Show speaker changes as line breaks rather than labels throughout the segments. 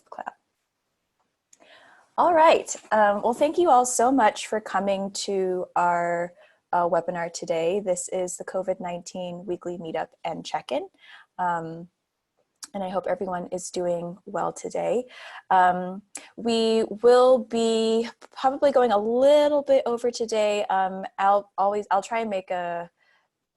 Clap. All right. Well, thank you all so much for coming to our webinar today. This is the COVID-19 weekly meetup and check-in. And I hope everyone is doing well today. We will be probably going a little bit over today. I'll try and make a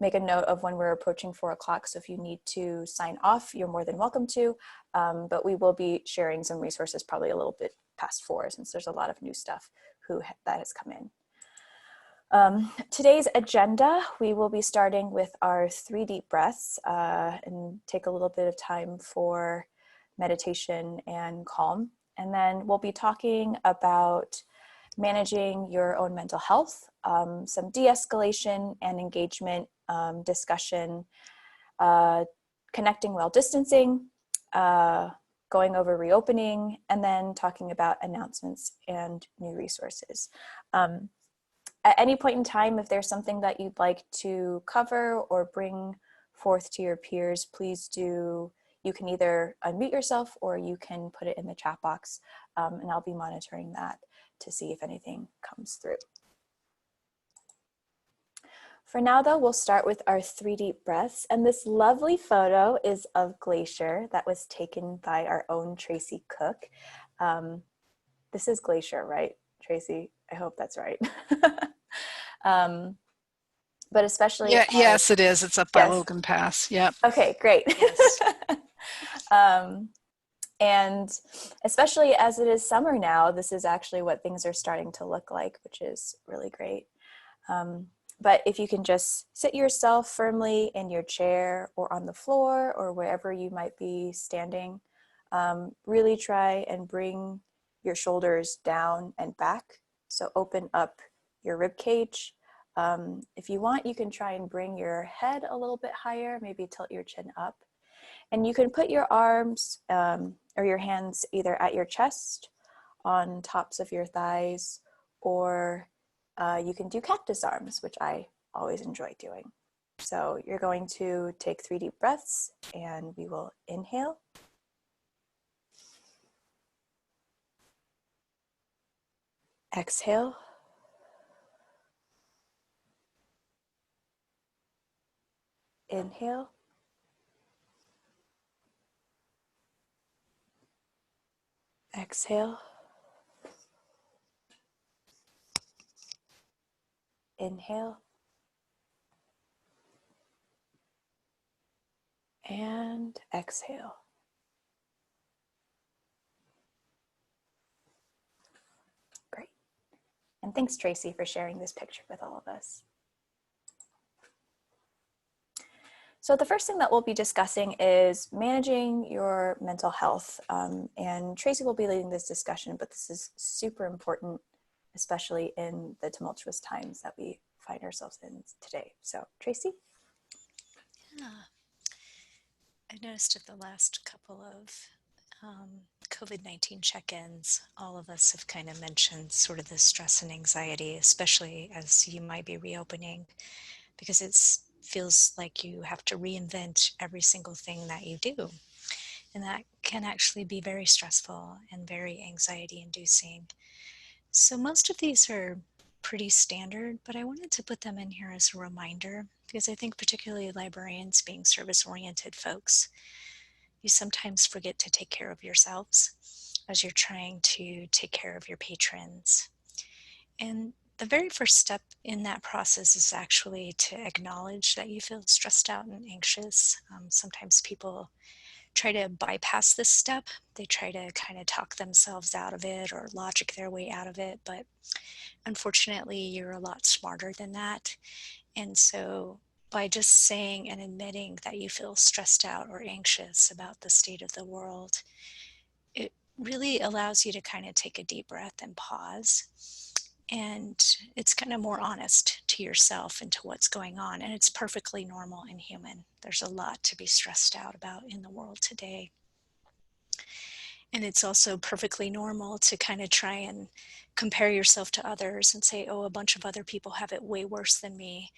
note of when we're approaching 4 o'clock. So if you need to sign off, you're more than welcome to. But we will be sharing some resources probably a little bit past 4 since there's a lot of new stuff that has come in. Today's agenda, we will be starting with our 3 deep breaths and take a little bit of time for meditation and calm. And then we'll be talking about managing your own mental health, some de-escalation and engagement discussion, connecting while distancing, going over reopening, and then talking about announcements and new resources. At any point in time, if there's something that you'd like to cover or bring forth to your peers, please do. You can either unmute yourself or you can put it in the chat box, and I'll be monitoring that to see if anything comes through. For now, though, we'll start with our 3 deep breaths. And this lovely photo is of Glacier that was taken by our own Tracy Cook. This is Glacier, right, Tracy? I hope that's right. But especially
yes, it is. It's up by Logan Pass. Yep.
Okay, great. Yes. And especially as it is summer now, this is actually what things are starting to look like, which is really great. But if you can just sit yourself firmly in your chair or on the floor or wherever you might be standing, really try and bring your shoulders down and back. So open up your rib cage. If you want, you can try and bring your head a little bit higher, maybe tilt your chin up. And you can put your arms or your hands either at your chest, on tops of your thighs, or you can do cactus arms, which I always enjoy doing. So you're going to take 3 deep breaths, and we will inhale. Exhale. Inhale. Exhale. Inhale. And exhale. Great. And thanks, Tracy, for sharing this picture with all of us. So the first thing that we'll be discussing is managing your mental health. And Tracy will be leading this discussion, but this is super important, especially in the tumultuous times that we find ourselves in today. So Tracy?
Yeah. I noticed at the last couple of COVID-19 check-ins, all of us have kind of mentioned sort of the stress and anxiety, especially as you might be reopening, because it feels like you have to reinvent every single thing that you do. And that can actually be very stressful and very anxiety-inducing. So most of these are pretty standard, but I wanted to put them in here as a reminder, because I think particularly librarians, being service-oriented folks, you sometimes forget to take care of yourselves as you're trying to take care of your patrons. And the very first step in that process is actually to acknowledge that you feel stressed out and anxious. Sometimes people try to bypass this step. They try to kind of talk themselves out of it or logic their way out of it. But unfortunately, you're a lot smarter than that. And so by just saying and admitting that you feel stressed out or anxious about the state of the world, it really allows you to kind of take a deep breath and pause. And it's kind of more honest to yourself and to what's going on. And it's perfectly normal and human. There's a lot to be stressed out about in the world today. And it's also perfectly normal to kind of try and compare yourself to others and say, oh, a bunch of other people have it way worse than me.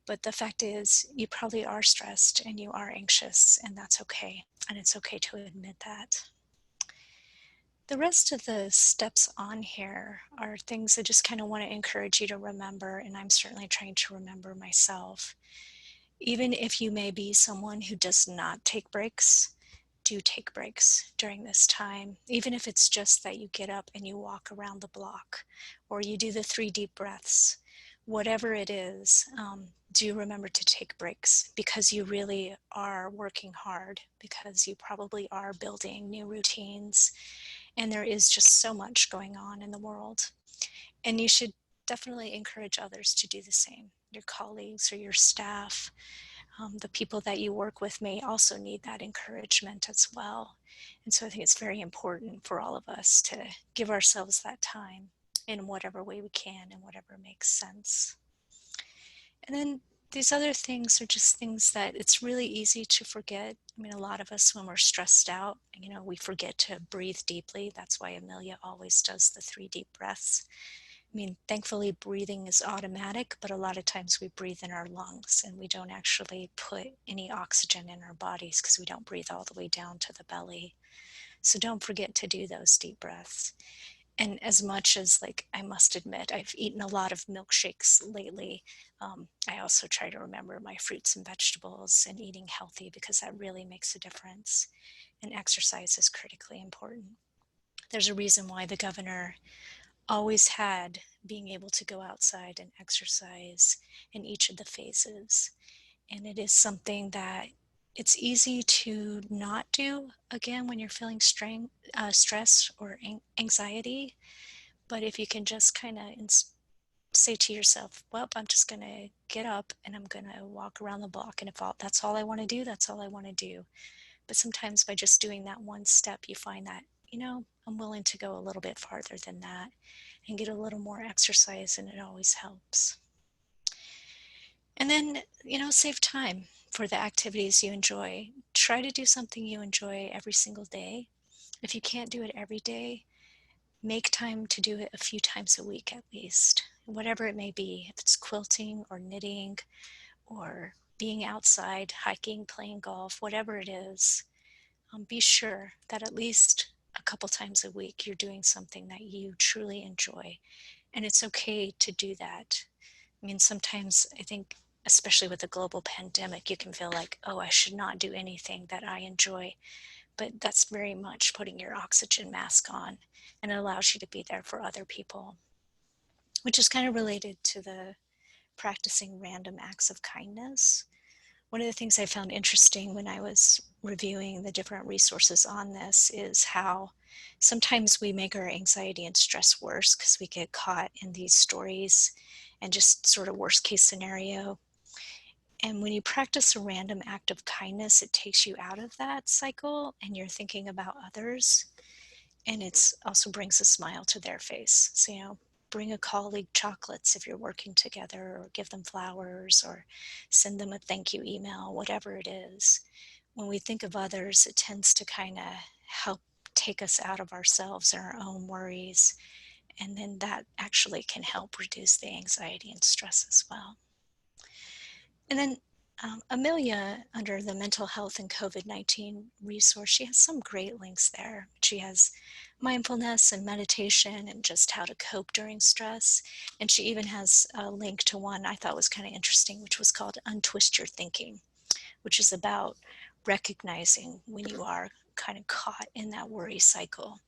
But the fact is, you probably are stressed and you are anxious, and that's okay. And it's okay to admit that. the rest of the steps on here are things I just kind of want to encourage you to remember, and I'm certainly trying to remember myself. Even if you may be someone who does not take breaks, do take breaks during this time. Even if it's just that you get up and you walk around the block, or you do the 3 deep breaths, whatever it is, do remember to take breaks, because you really are working hard, because you probably are building new routines, and there is just so much going on in the world. And you should definitely encourage others to do the same. Your colleagues or your staff, the people that you work with may also need that encouragement as well. And so I think it's very important for all of us to give ourselves that time in whatever way we can and whatever makes sense. And then these other things are just things that it's really easy to forget. I mean, a lot of us, when we're stressed out, we forget to breathe deeply. That's why Amelia always does the 3 deep breaths. I mean, thankfully, breathing is automatic, but a lot of times we breathe in our lungs and we don't actually put any oxygen in our bodies because we don't breathe all the way down to the belly. So don't forget to do those deep breaths. And as much as, I must admit, I've eaten a lot of milkshakes lately, I also try to remember my fruits and vegetables and eating healthy, because that really makes a difference. And exercise is critically important. There's a reason why the governor always had being able to go outside and exercise in each of the phases. And it is something that it's easy to not do, again, when you're feeling stress or anxiety. But if you can just kind of say to yourself, well, I'm just going to get up and I'm going to walk around the block. And if that's all I want to do, that's all I want to do. But sometimes by just doing that one step, you find that, I'm willing to go a little bit farther than that and get a little more exercise, and it always helps. And then, save time for the activities you enjoy. Try to do something you enjoy every single day. If you can't do it every day, make time to do it a few times a week at least, whatever it may be. If it's quilting or knitting or being outside, hiking, playing golf, whatever it is, be sure that at least a couple times a week you're doing something that you truly enjoy. And it's okay to do that. I mean, sometimes I think, especially with the global pandemic, you can feel like, oh, I should not do anything that I enjoy. But that's very much putting your oxygen mask on, and it allows you to be there for other people, which is kind of related to the practicing random acts of kindness. One of the things I found interesting when I was reviewing the different resources on this is how sometimes we make our anxiety and stress worse because we get caught in these stories and just sort of worst case scenario. And when you practice a random act of kindness, it takes you out of that cycle and you're thinking about others. And it also brings a smile to their face. So, bring a colleague chocolates if you're working together, or give them flowers, or send them a thank you email, whatever it is. When we think of others, it tends to kind of help take us out of ourselves and our own worries. And then that actually can help reduce the anxiety and stress as well. And then Amelia, under the mental health and COVID-19 resource, she has some great links there. She has mindfulness and meditation and just how to cope during stress. And she even has a link to one I thought was kind of interesting, which was called Untwist Your Thinking, which is about recognizing when you are kind of caught in that worry cycle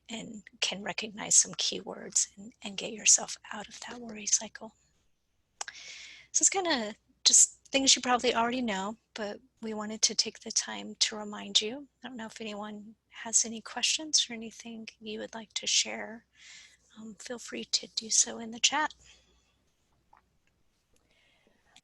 and can recognize some keywords and get yourself out of that worry cycle. So it's kind of just things you probably already know, but we wanted to take the time to remind you. I don't know if anyone has any questions or anything you would like to share. Feel free to do so in the chat.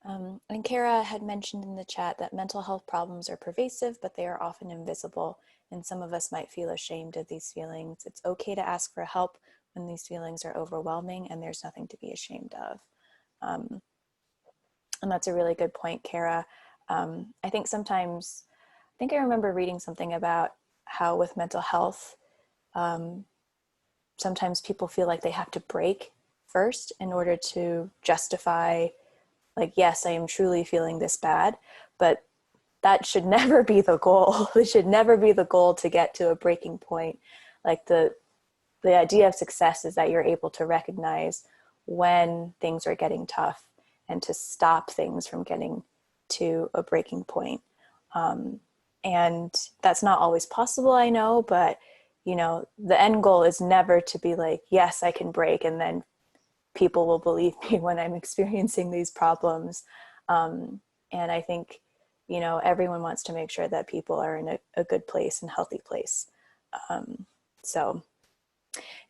And Kara had mentioned in the chat that mental health problems are pervasive, but they are often invisible. And some of us might feel ashamed of these feelings. It's okay to ask for help when these feelings are overwhelming, and there's nothing to be ashamed of. And that's a really good point, Kara. I think I remember reading something about how with mental health, sometimes people feel like they have to break first in order to justify, like, yes, I am truly feeling this bad, but that should never be the goal. It should never be the goal to get to a breaking point. Like the the idea of success is that you're able to recognize when things are getting tough and to stop things from getting to a breaking point. And that's not always possible, I know, but you know, the end goal is never to be like, yes, I can break, and then people will believe me when I'm experiencing these problems. And I think, you know, everyone wants to make sure that people are in a good place and healthy place. So,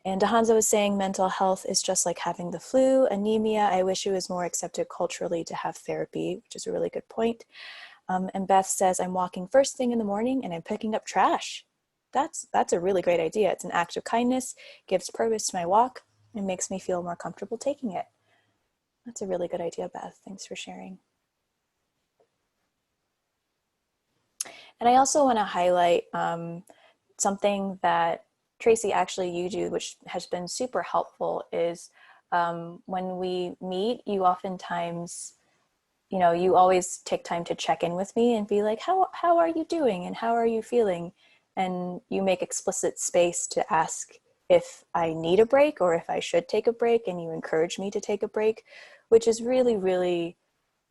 and Dehanza was saying mental health is just like having the flu, anemia. I wish it was more accepted culturally to have therapy, which is a really good point. And Beth says, I'm walking first thing in the morning and I'm picking up trash. That's a really great idea. It's an act of kindness, gives purpose to my walk, and makes me feel more comfortable taking it. That's a really good idea, Beth. Thanks for sharing. And I also want to highlight something that Tracy, actually you do, which has been super helpful, is when we meet, you oftentimes, you know, you always take time to check in with me and be like, how are you doing and how are you feeling? And you make explicit space to ask if I need a break or if I should take a break, and you encourage me to take a break, which is really, really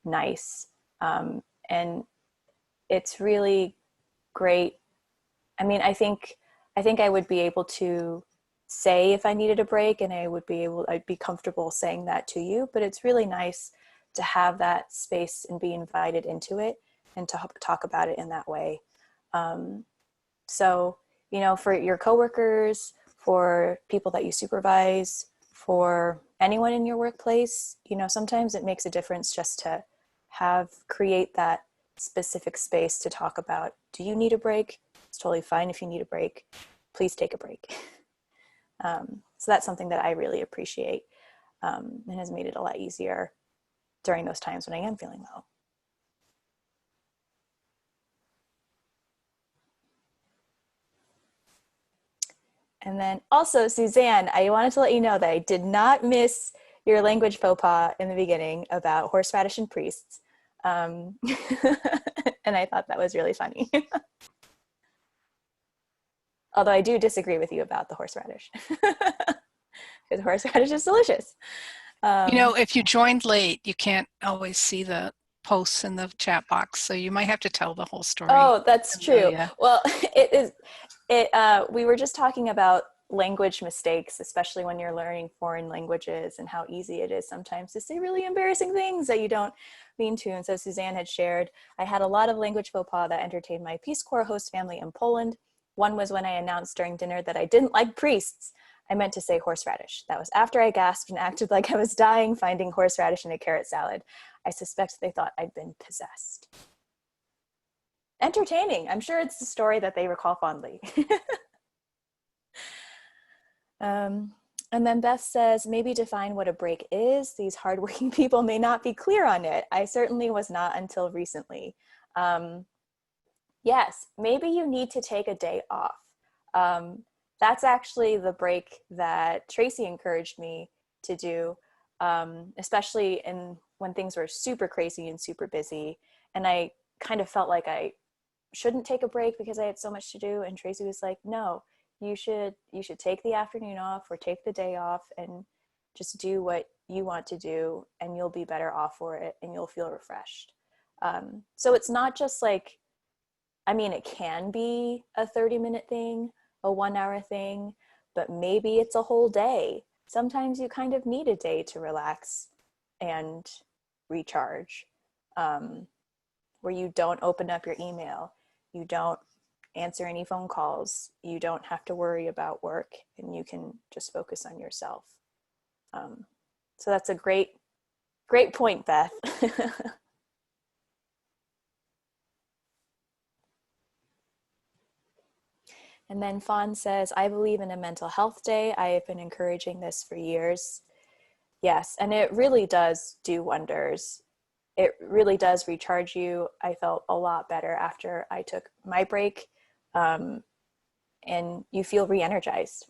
nice. And it's really great. I mean, I think I would be able to say if I needed a break, and I'd be comfortable saying that to you, but it's really nice to have that space and be invited into it and to talk about it in that way. So, you know, for your coworkers, for people that you supervise, for anyone in your workplace, you know, sometimes it makes a difference just to create that specific space to talk about, do you need a break? It's totally fine if you need a break. Please take a break. So that's something that I really appreciate, and has made it a lot easier during those times when I am feeling low. And then also, Suzanne, I wanted to let you know that I did not miss your language faux pas in the beginning about horseradish and priests. And I thought that was really funny. Although I do disagree with you about the horseradish, because horseradish is delicious.
You know, if you joined late, you can't always see the posts in the chat box, so you might have to tell the whole story.
Oh, that's true.
Yeah.
Well, we were just talking about language mistakes, especially when you're learning foreign languages, and how easy it is sometimes to say really embarrassing things that you don't mean to. And so Suzanne had shared, I had a lot of language faux pas that entertained my Peace Corps host family in Poland. One was when I announced during dinner that I didn't like priests. I meant to say horseradish. That was after I gasped and acted like I was dying finding horseradish in a carrot salad. I suspect they thought I'd been possessed. Entertaining. I'm sure it's the story that they recall fondly. And then Beth says, maybe define what a break is. These hardworking people may not be clear on it. I certainly was not until recently. Yes, maybe you need to take a day off. That's actually the break that Tracy encouraged me to do, especially when things were super crazy and super busy. And I kind of felt like I shouldn't take a break because I had so much to do. And Tracy was like, no, you should take the afternoon off or take the day off and just do what you want to do, and you'll be better off for it and you'll feel refreshed. So it's not just like, I mean, it can be a 30-minute thing, a 1-hour thing, but maybe it's a whole day. Sometimes you kind of need a day to relax and recharge, where you don't open up your email, you don't answer any phone calls, you don't have to worry about work, and you can just focus on yourself. So that's a great point, Beth. And then Fawn says, I believe in a mental health day. I have been encouraging this for years. Yes, and it really does do wonders. It really does recharge you. I felt a lot better after I took my break, and you feel re-energized.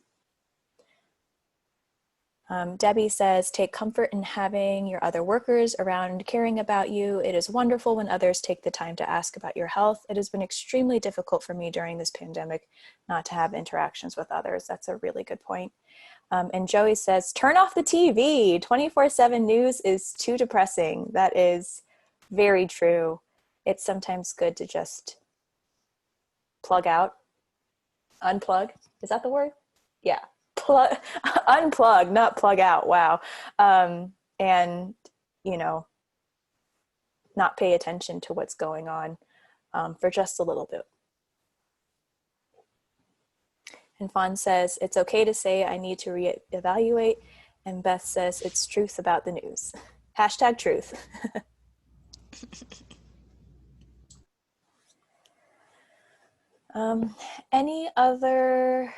Debbie says, take comfort in having your other workers around caring about you. It is wonderful when others take the time to ask about your health. It has been extremely difficult for me during this pandemic not to have interactions with others. That's a really good point. And Joey says, turn off the TV. 24/7 news is too depressing. That is very true. It's sometimes good to just plug out, unplug. Is that the word? Yeah. Unplug, not plug out. Wow. And, you know, not pay attention to what's going on for just a little bit. And Fawn says, it's okay to say I need to reevaluate. And Beth says, it's truth about the news. Hashtag truth. Any other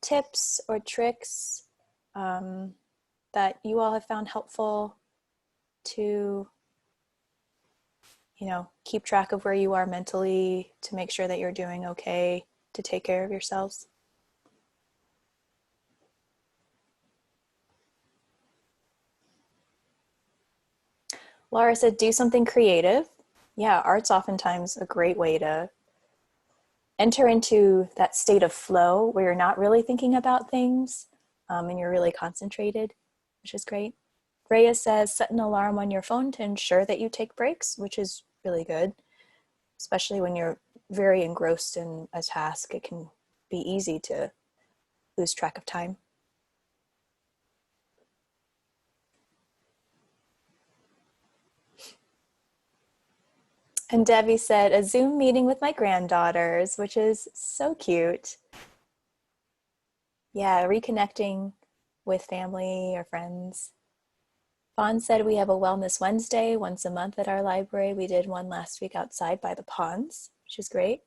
tips or tricks that you all have found helpful to, you know, keep track of where you are mentally, to make sure that you're doing okay, to take care of yourselves? Laura said, do something creative. Yeah, art's oftentimes a great way to enter into that state of flow where you're not really thinking about things and you're really concentrated, which is great. Rhea says, set an alarm on your phone to ensure that you take breaks, which is really good, especially when you're very engrossed in a task. It can be easy to lose track of time. And Debbie said, a Zoom meeting with my granddaughters, which is so cute. Yeah, reconnecting with family or friends. Fawn said, we have a Wellness Wednesday once a month at our library. We did one last week outside by the ponds, which is great.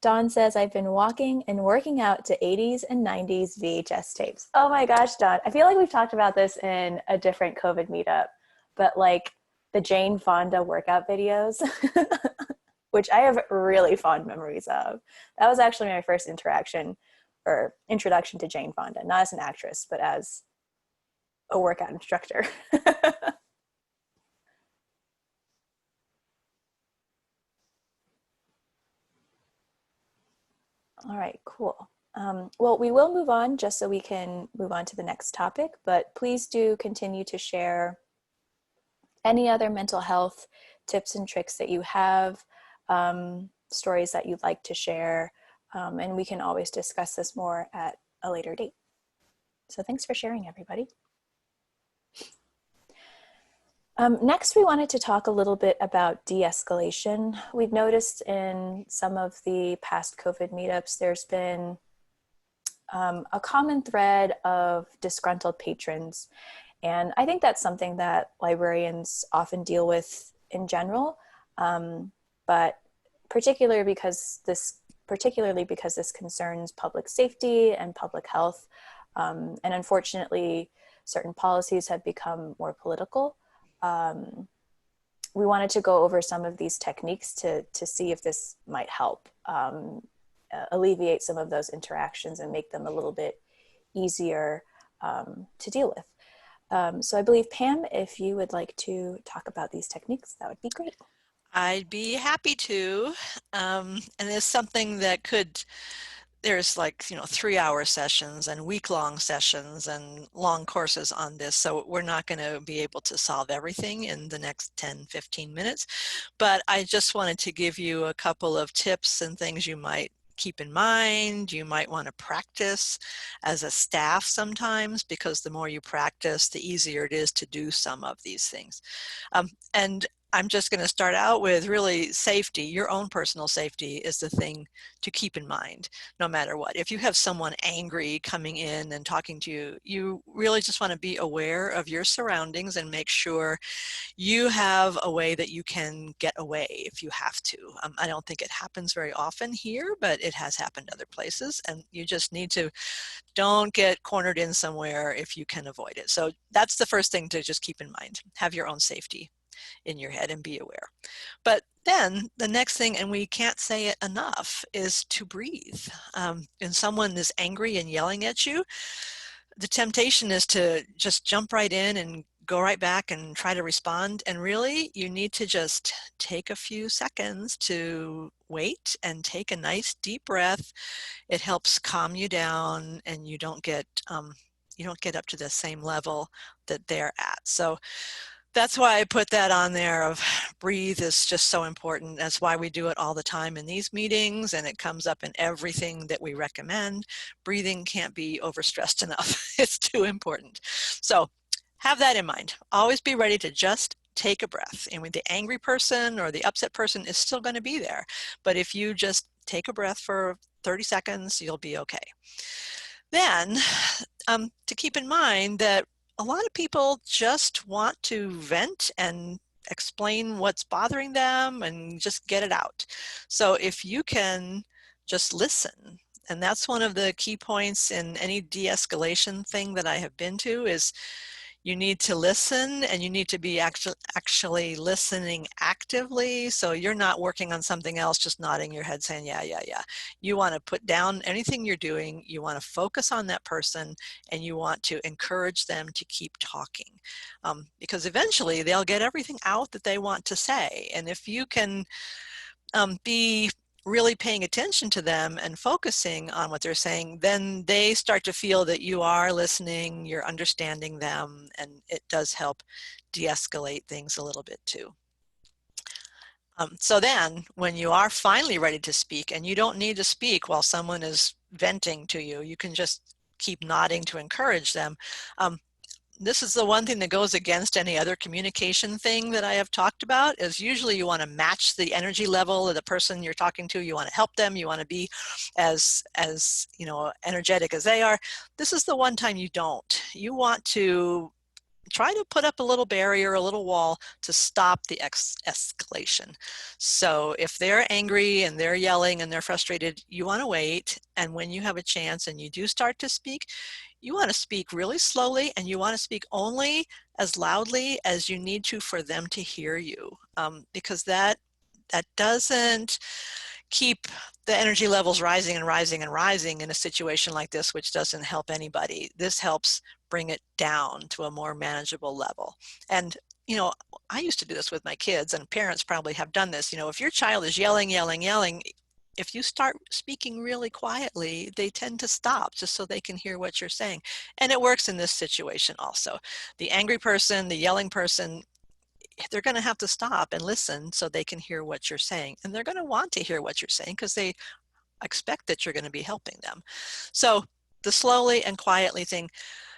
Dawn says, I've been walking and working out to 80s and 90s VHS tapes. Oh my gosh, Dawn. I feel like we've talked about this in a different COVID meetup, but like the Jane Fonda workout videos, which I have really fond memories of. That was actually my first interaction or introduction to Jane Fonda, not as an actress, but as a workout instructor. All right, cool. Well, we will move on just so we can move on to the next topic, but please do continue to share any other mental health tips and tricks that you have, stories that you'd like to share, and we can always discuss this more at a later date. So thanks for sharing, everybody. Next, we wanted to talk a little bit about de-escalation. We've noticed in some of the past COVID meetups, there's been a common thread of disgruntled patrons. And I think that's something that librarians often deal with in general, but particularly because this concerns public safety and public health. And unfortunately, certain policies have become more political. We wanted to go over some of these techniques to see if this might help alleviate some of those interactions and make them a little bit easier to deal with. So I believe, Pam, if you would like to talk about these techniques, that would be great.
I'd be happy to. And it's something that there's like, 3-hour sessions and week-long sessions and long courses on this. So we're not going to be able to solve everything in the next 10, 15 minutes. But I just wanted to give you a couple of tips and things you might keep in mind. You might want to practice as a staff sometimes, because the more you practice, the easier it is to do some of these things. And I'm just going to start out with really safety. Your own personal safety is the thing to keep in mind, no matter what. If you have someone angry coming in and talking to you, you really just want to be aware of your surroundings and make sure you have a way that you can get away if you have to. I don't think it happens very often here, but it has happened other places, and you just need to don't get cornered in somewhere if you can avoid it. So that's the first thing to just keep in mind. Have your own safety in your head and be aware. But then the next thing, and we can't say it enough, is to breathe. And someone is angry and yelling at you, the temptation is to just jump right in and go right back and try to respond. And really, you need to just take a few seconds to wait and take a nice deep breath. It helps calm you down, and you don't get up to the same level that they're at. So that's why I put that on there of breathe is just so important. That's why we do it all the time in these meetings, and it comes up in everything that we recommend. Breathing can't be overstressed enough. It's too important. So have that in mind. Always be ready to just take a breath. And with the angry person or the upset person is still going to be there. But if you just take a breath for 30 seconds, you'll be okay. Then to keep in mind that a lot of people just want to vent and explain what's bothering them and just get it out. So if you can just listen, and that's one of the key points in any de-escalation thing that I have been to, is you need to listen, and you need to be actually listening actively. So you're not working on something else, just nodding your head saying, yeah, yeah, yeah. You want to put down anything you're doing. You want to focus on that person, and you want to encourage them to keep talking, because eventually they'll get everything out that they want to say. And if you can be really paying attention to them and focusing on what they're saying, then they start to feel that you are listening, you're understanding them, and it does help de-escalate things a little bit too. So then when you are finally ready to speak, and you don't need to speak while someone is venting to you, you can just keep nodding to encourage them. This is the one thing that goes against any other communication thing that I have talked about, is usually you want to match the energy level of the person you're talking to. You want to help them. You want to be as energetic as they are. This is the one time you don't. You want to try to put up a little barrier, a little wall to stop the escalation. So if they're angry and they're yelling and they're frustrated, you want to wait. And when you have a chance and you do start to speak, you want to speak really slowly, and you want to speak only as loudly as you need to for them to hear you, because that doesn't keep the energy levels rising and rising and rising in a situation like this, which doesn't help anybody. This helps bring it down to a more manageable level. And I used to do this with my kids, and parents probably have done this. If your child is yelling, yelling, yelling, if you start speaking really quietly, they tend to stop just so they can hear what you're saying. And it works in this situation also. The angry person, the yelling person, they're going to have to stop and listen so they can hear what you're saying. And they're going to want to hear what you're saying because they expect that you're going to be helping them. So the slowly and quietly thing,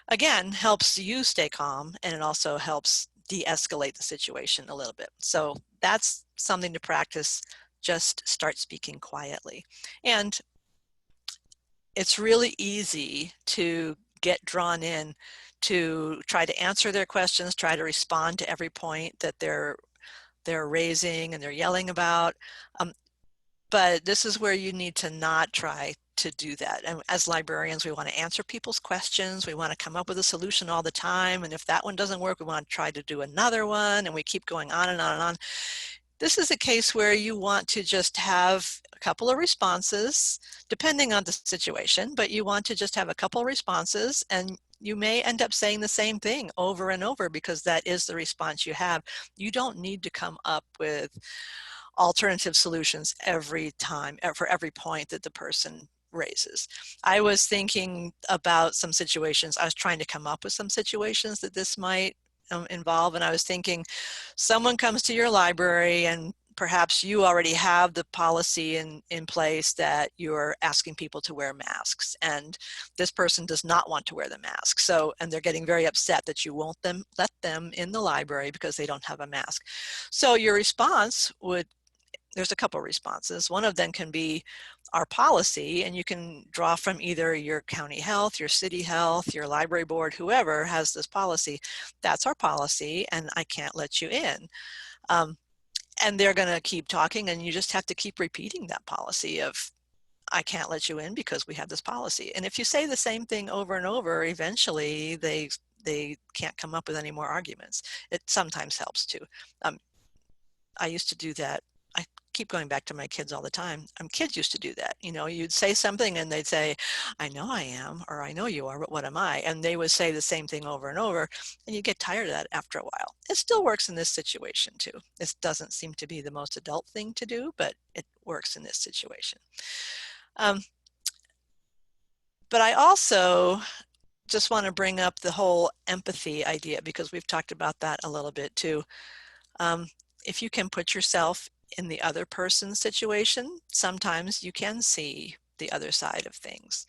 again, helps you stay calm, and it also helps de-escalate the situation a little bit. So that's something to practice. Just start speaking quietly. And it's really easy to get drawn in to try to answer their questions, try to respond to every point that they're raising and they're yelling about. But this is where you need to not try to do that. And as librarians, we want to answer people's questions. We want to come up with a solution all the time. And if that one doesn't work, we want to try to do another one. And we keep going on and on and on. This is a case where you want to just have a couple of responses, depending on the situation, but you want to just have a couple of responses, and you may end up saying the same thing over and over because that is the response you have. You don't need to come up with alternative solutions every time, for every point that the person raises. I was thinking about some situations. I was trying to come up with some situations that this might involve, and I was thinking, someone comes to your library and perhaps you already have the policy in place that you're asking people to wear masks, and this person does not want to wear the mask. So, and they're getting very upset that you won't let them in the library because they don't have a mask. So your response would, there's a couple of responses. One of them can be our policy, and you can draw from either your county health, your city health, your library board, whoever has this policy. That's our policy, and I can't let you in. And they're going to keep talking, and you just have to keep repeating that policy of, I can't let you in because we have this policy. And if you say the same thing over and over, eventually they can't come up with any more arguments. It sometimes helps too. I used to do that. I keep going back to my kids all the time. Kids used to do that. You know, you'd say something and they'd say, I know I am, or I know you are, but what am I? And they would say the same thing over and over, and you get tired of that after a while. It still works in this situation too. This doesn't seem to be the most adult thing to do, but it works in this situation. But I also just want to bring up the whole empathy idea, because we've talked about that a little bit too. If you can put yourself in the other person's situation, sometimes you can see the other side of things.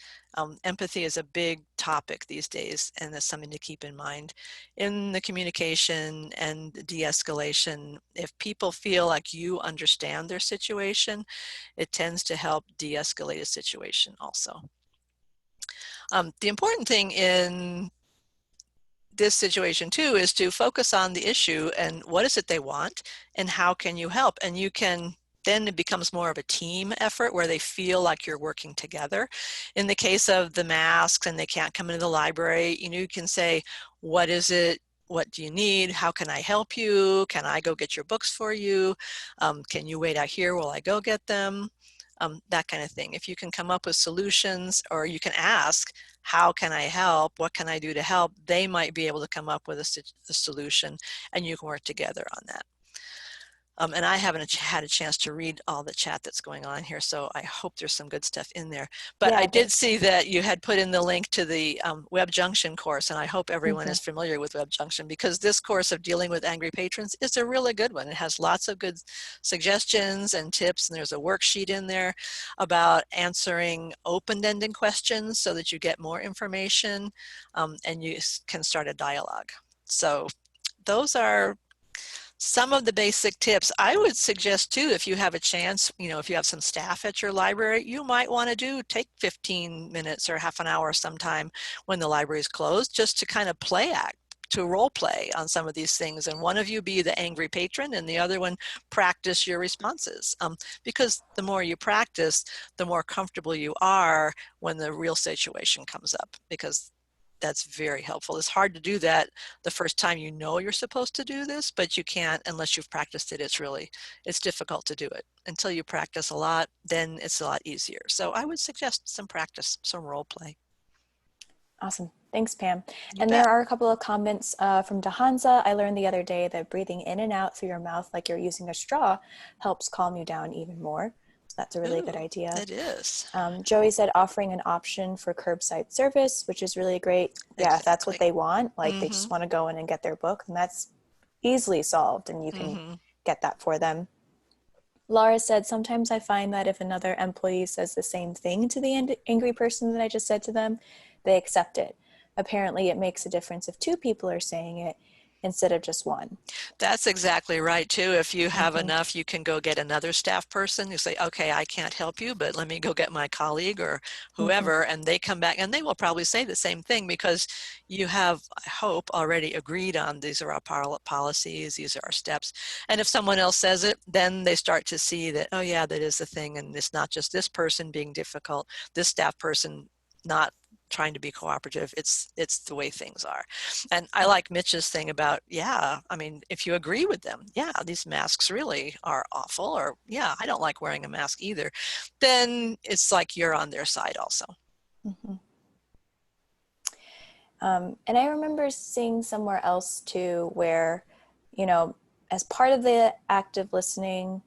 Empathy is a big topic these days, and that's something to keep in mind in the communication and de-escalation. If people feel like you understand their situation, it tends to help de-escalate a situation also. The important thing in this situation too is to focus on the issue and what is it they want and how can you help. And you can, then it becomes more of a team effort where they feel like you're working together. In the case of the masks and they can't come into the library, you know, you can say, what is it? What do you need? How can I help you? Can I go get your books for you? Can you wait out here while I go get them? That kind of thing. If you can come up with solutions, or you can ask, how can I help? What can I do to help? They might be able to come up with a solution, and you can work together on that. And I haven't had a chance to read all the chat that's going on here, so I hope there's some good stuff in there. But
Yeah,
I did see that you had put in the link to the WebJunction course, and I hope everyone
Mhm.
is familiar with WebJunction, because this course of dealing with angry patrons is a really good one. It has lots of good suggestions and tips, and there's a worksheet in there about answering open-ended questions so that you get more information, and you can start a dialogue. So those are some of the basic tips. I would suggest too, if you have a chance, you know, if you have some staff at your library, you might want to take 15 minutes or half an hour sometime when the library is closed, just to kind of to role play on some of these things. And one of you be the angry patron and the other one practice your responses. Because the more you practice, the more comfortable you are when the real situation comes up, because that's very helpful. It's hard to do that the first time you know you're supposed to do this, but you can't unless you've practiced it. It's difficult to do it. Until you practice a lot, then it's a lot easier. So I would suggest some practice, some role play.
Awesome. Thanks, Pam.
You
And
bet.
there are a couple of comments from Dahanza. I learned the other day that breathing in and out through your mouth like you're using a straw helps calm you down even more. So that's a really good
Ooh,
idea.
it is.
Joey said offering an option for curbside service, which is really great. Yeah, if that's what
Exactly.
they want, like they just want to go in and get their book, and that's easily solved and you can get that for them. Laura said, sometimes I find that if another employee says the same thing to the angry person that I just said to them, they accept it. Apparently, it makes a difference if two people are saying it instead of just one.
That's exactly right too. If you have enough, you can go get another staff person. You say, okay, I can't help you, but let me go get my colleague or whoever, and they come back and they will probably say the same thing, because you have, I hope, already agreed on these are our policies, these are our steps. And if someone else says it, then they start to see that, oh yeah, that is the thing. And it's not just this person being difficult, this staff person not trying to be cooperative. It's the way things are. And I like Mitch's thing about, yeah, I mean, if you agree with them, yeah, these masks really are awful, or yeah, I don't like wearing a mask either, then it's like you're on their side also.
And I remember seeing somewhere else too, where, you know, as part of the active listening,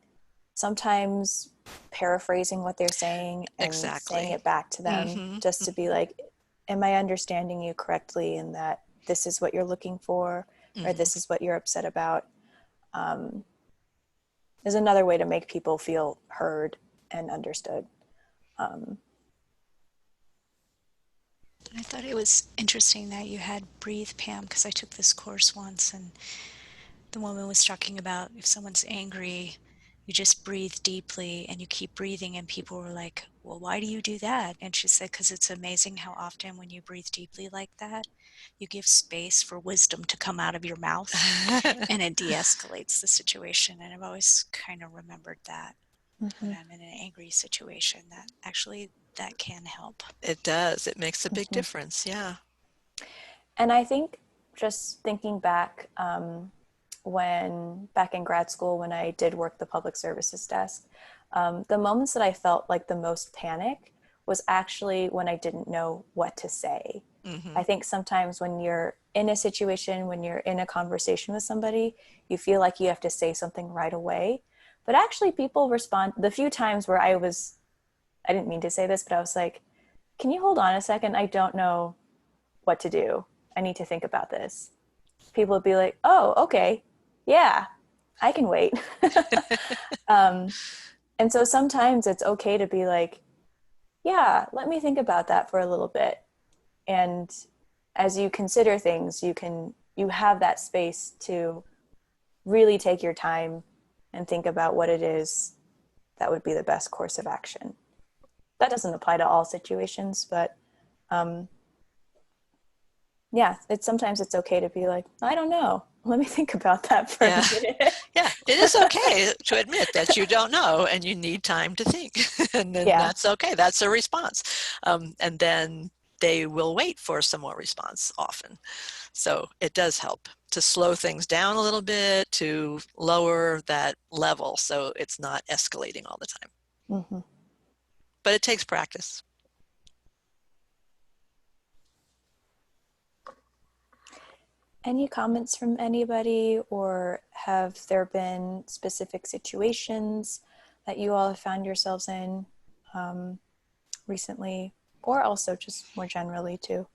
sometimes paraphrasing what they're saying and saying it back to them, just to be like, am I understanding you correctly in that this is what you're looking for, or this is what you're upset about, is another way to make people feel heard and understood.
I thought it was interesting that you had Breathe, Pam, because I took this course once and the woman was talking about if someone's angry, you just breathe deeply and you keep breathing, and people were like, well, why do you do that? And she said, because it's amazing how often when you breathe deeply like that, you give space for wisdom to come out of your mouth and it de-escalates the situation. And I've always kind of remembered that when I'm in an angry situation, that actually that can help.
It does. It makes a big difference. Yeah.
And I think just thinking back, when back in grad school, when I did work the public services desk, the moments that I felt like the most panic was actually when I didn't know what to say.
Hmm.
I think sometimes when you're in a situation, when you're in a conversation with somebody, you feel like you have to say something right away. But actually, people respond. The few times where I didn't mean to say this, but I was like, can you hold on a second? I don't know what to do. I need to think about this. People would be like, oh, okay. Yeah, I can wait. um, and so sometimes it's okay to be like, yeah, let me think about that for a little bit. And as you consider things, you have that space to really take your time and think about what it is that would be the best course of action. That doesn't apply to all situations, but um, yeah, sometimes it's okay to be like, I don't know. Let me think about that for
Yeah.
a minute.
Yeah, it is okay to admit that you don't know and you need time to think. And then
Yeah.
that's okay. That's a response. And then they will wait for some more response often. So it does help to slow things down a little bit, to lower that level so it's not escalating all the time.
Mm-hmm.
But it takes practice.
Any comments from anybody, or have there been specific situations that you all have found yourselves in recently, or also just more generally too?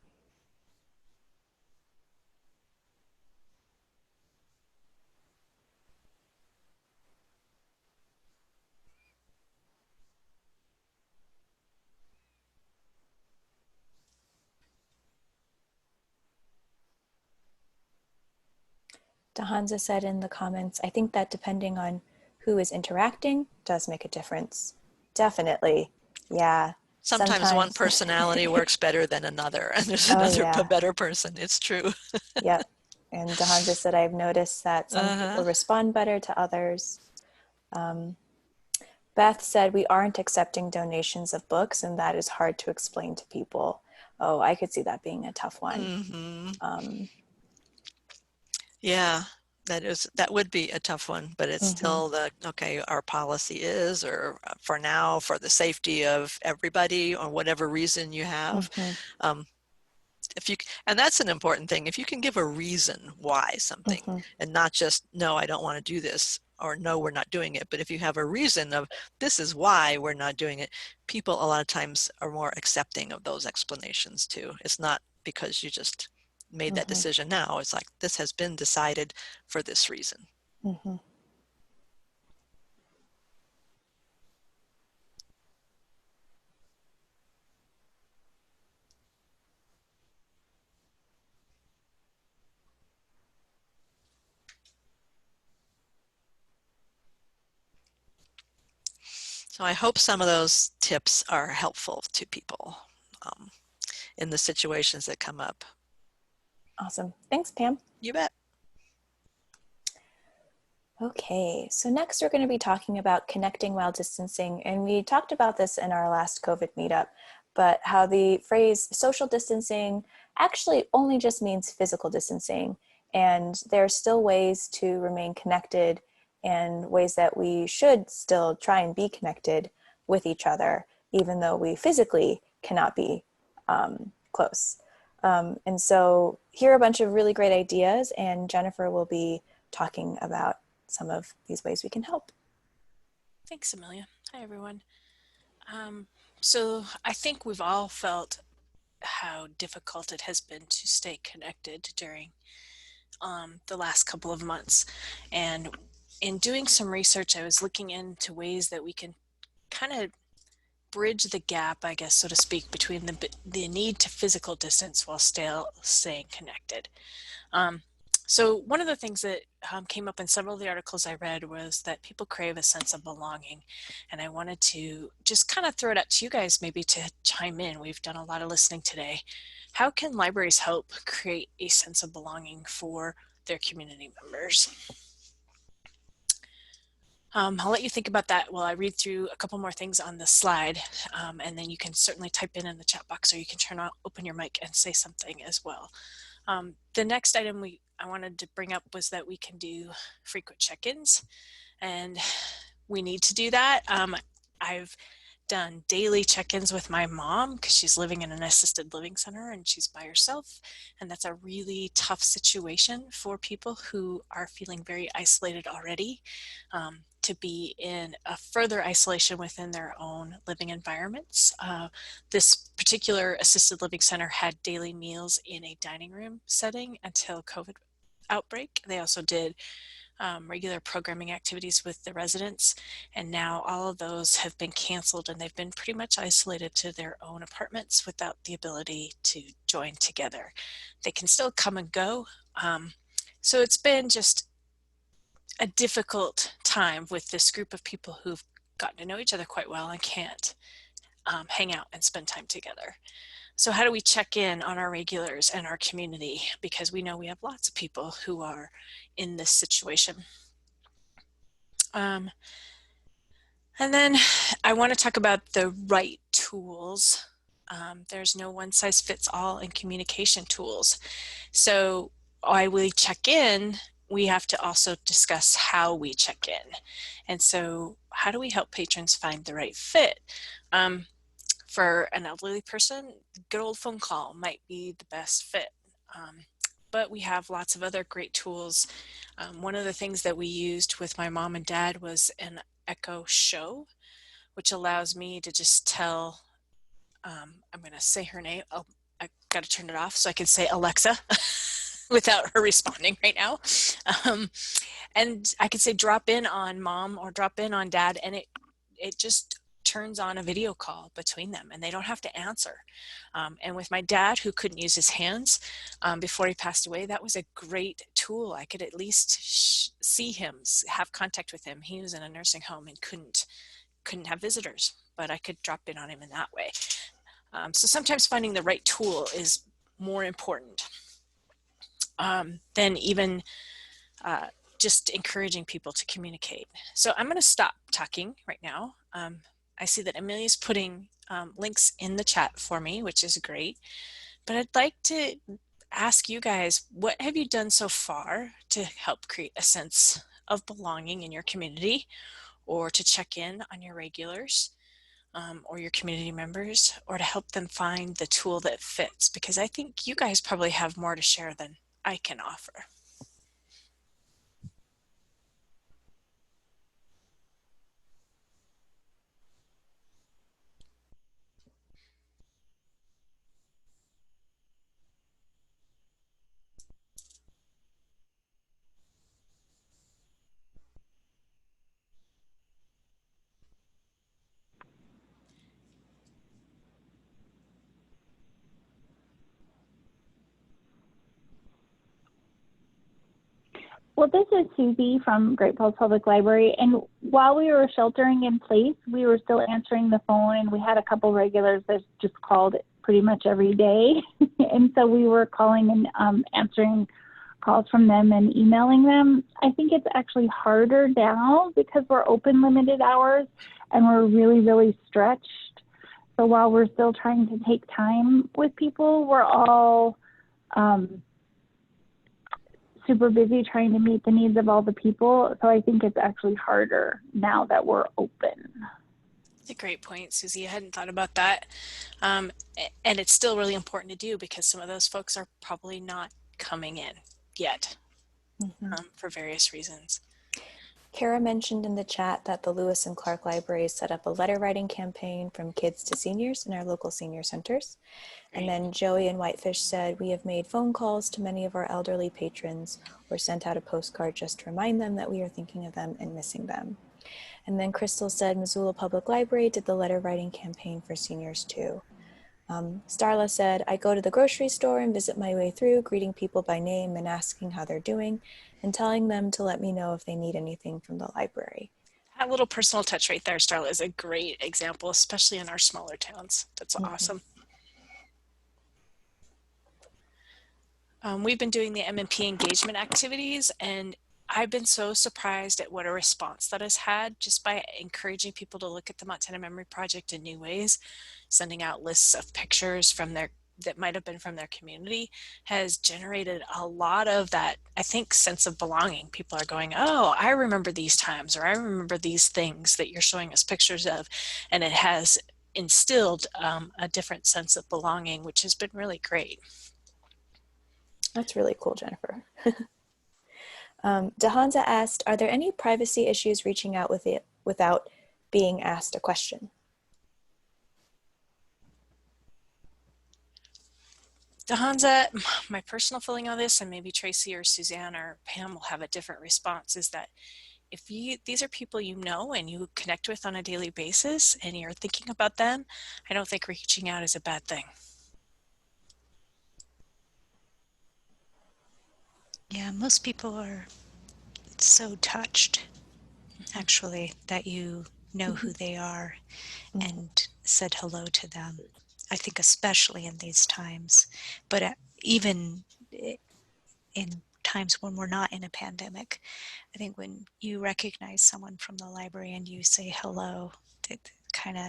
Dehanza said in the comments, I think that depending on who is interacting does make a difference. Definitely. Yeah.
Sometimes one
Sometimes.
personality works better than another, and there's
Oh,
another
yeah.
better person. It's true.
Yep. And Dehanza said, I've noticed that some people respond better to others. Beth said, we aren't accepting donations of books, and that is hard to explain to people. Oh, I could see that being a tough one.
Mm-hmm. Yeah, that would be a tough one, but it's still okay, our policy is, or for now, for the safety of everybody, or whatever reason you have. And that's an important thing. If you can give a reason why something, and not just, no, I don't want to do this, or no, we're not doing it. But if you have a reason of, this is why we're not doing it, people a lot of times are more accepting of those explanations too. It's not because you just made that decision now. It's like, this has been decided for this reason. So I hope some of those tips are helpful to people in the situations that come up.
Awesome. Thanks, Pam.
You bet.
Okay, so next we're going to be talking about connecting while distancing. And we talked about this in our last COVID meetup, but how the phrase social distancing actually only just means physical distancing. And there are still ways to remain connected, and ways that we should still try and be connected with each other, even though we physically cannot be close. And so here are a bunch of really great ideas, and Jennifer will be talking about some of these ways we can help.
Thanks, Amelia. Hi, everyone. So I think we've all felt how difficult it has been to stay connected during the last couple of months. And in doing some research, I was looking into ways that we can kind of bridge the gap, I guess, so to speak, between the need to physical distance while still staying connected. So one of the things that came up in several of the articles I read was that people crave a sense of belonging. And I wanted to just kind of throw it out to you guys maybe to chime in. We've done a lot of listening today. How can libraries help create a sense of belonging for their community members? I'll let you think about that while I read through a couple more things on the slide, and then you can certainly type in the chat box, or you can open your mic and say something as well. The next item I wanted to bring up was that we can do frequent check-ins, and we need to do that. I've done daily check-ins with my mom because she's living in an assisted living center and she's by herself, and that's a really tough situation for people who are feeling very isolated already, to be in a further isolation within their own living environments. This particular assisted living center had daily meals in a dining room setting until COVID outbreak. They also did regular programming activities with the residents, and now all of those have been canceled and they've been pretty much isolated to their own apartments without the ability to join together. They can still come and go. So it's been just a difficult time with this group of people who've gotten to know each other quite well and can't hang out and spend time together. So how do we check in on our regulars and our community? Because we know we have lots of people who are in this situation. And then I want to talk about the right tools. There's no one size fits all in communication tools. So while we check in, we have to also discuss how we check in. And so how do we help patrons find the right fit? For an elderly person, good old phone call might be the best fit. But we have lots of other great tools. One of the things that we used with my mom and dad was an Echo Show, which allows me to just tell, I'm going to say her name. Oh, I got to turn it off so I can say Alexa without her responding right now. And I could say drop in on mom or drop in on dad, and it just turns on a video call between them and they don't have to answer. And with my dad, who couldn't use his hands before he passed away, that was a great tool. I could at least see him, have contact with him. He was in a nursing home and couldn't have visitors, but I could drop in on him in that way. So sometimes finding the right tool is more important than even just encouraging people to communicate. So I'm going to stop talking right now. I see that Amelia's putting links in the chat for me, which is great. But I'd like to ask you guys, what have you done so far to help create a sense of belonging in your community, or to check in on your regulars or your community members, or to help them find the tool that fits? Because I think you guys probably have more to share than I can offer.
Well, this is Susie from Great Falls Public Library, and while we were sheltering in place, we were still answering the phone, and we had a couple regulars that just called pretty much every day, and so we were calling and answering calls from them and emailing them. I think it's actually harder now because we're open limited hours, and we're really, really stretched. So while we're still trying to take time with people, we're all super busy trying to meet the needs of all the people. So I think it's actually harder now that we're open.
That's a great point, Susie. I hadn't thought about that. And it's still really important to do because some of those folks are probably not coming in yet for various reasons.
Kara mentioned in the chat that the Lewis and Clark Libraries set up a letter writing campaign from kids to seniors in our local senior centers. And then Joey and Whitefish said, we have made phone calls to many of our elderly patrons or sent out a postcard just to remind them that we are thinking of them and missing them. And then Crystal said Missoula Public Library did the letter writing campaign for seniors too. Starla said, I go to the grocery store and visit my way through, greeting people by name and asking how they're doing and telling them to let me know if they need anything from the library.
That little personal touch right there, Starla, is a great example, especially in our smaller towns. That's awesome. We've been doing the M&P engagement activities, and I've been so surprised at what a response that has had just by encouraging people to look at the Montana Memory Project in new ways, sending out lists of pictures from their that might have been from their community has generated a lot of that, I think, sense of belonging. People are going, oh, I remember these times, or I remember these things that you're showing us pictures of. And it has instilled a different sense of belonging, which has been really great.
That's really cool, Jennifer. Dehanza asked, are there any privacy issues reaching out with it without being asked a question?
Dehanza, my personal feeling on this, and maybe Tracy or Suzanne or Pam will have a different response, is that if these are people you know and you connect with on a daily basis and you're thinking about them, I don't think reaching out is a bad thing.
Yeah, most people are so touched, actually, that you know who they are and said hello to them. I think especially in these times, but even in times when we're not in a pandemic, I think when you recognize someone from the library and you say hello, it kind of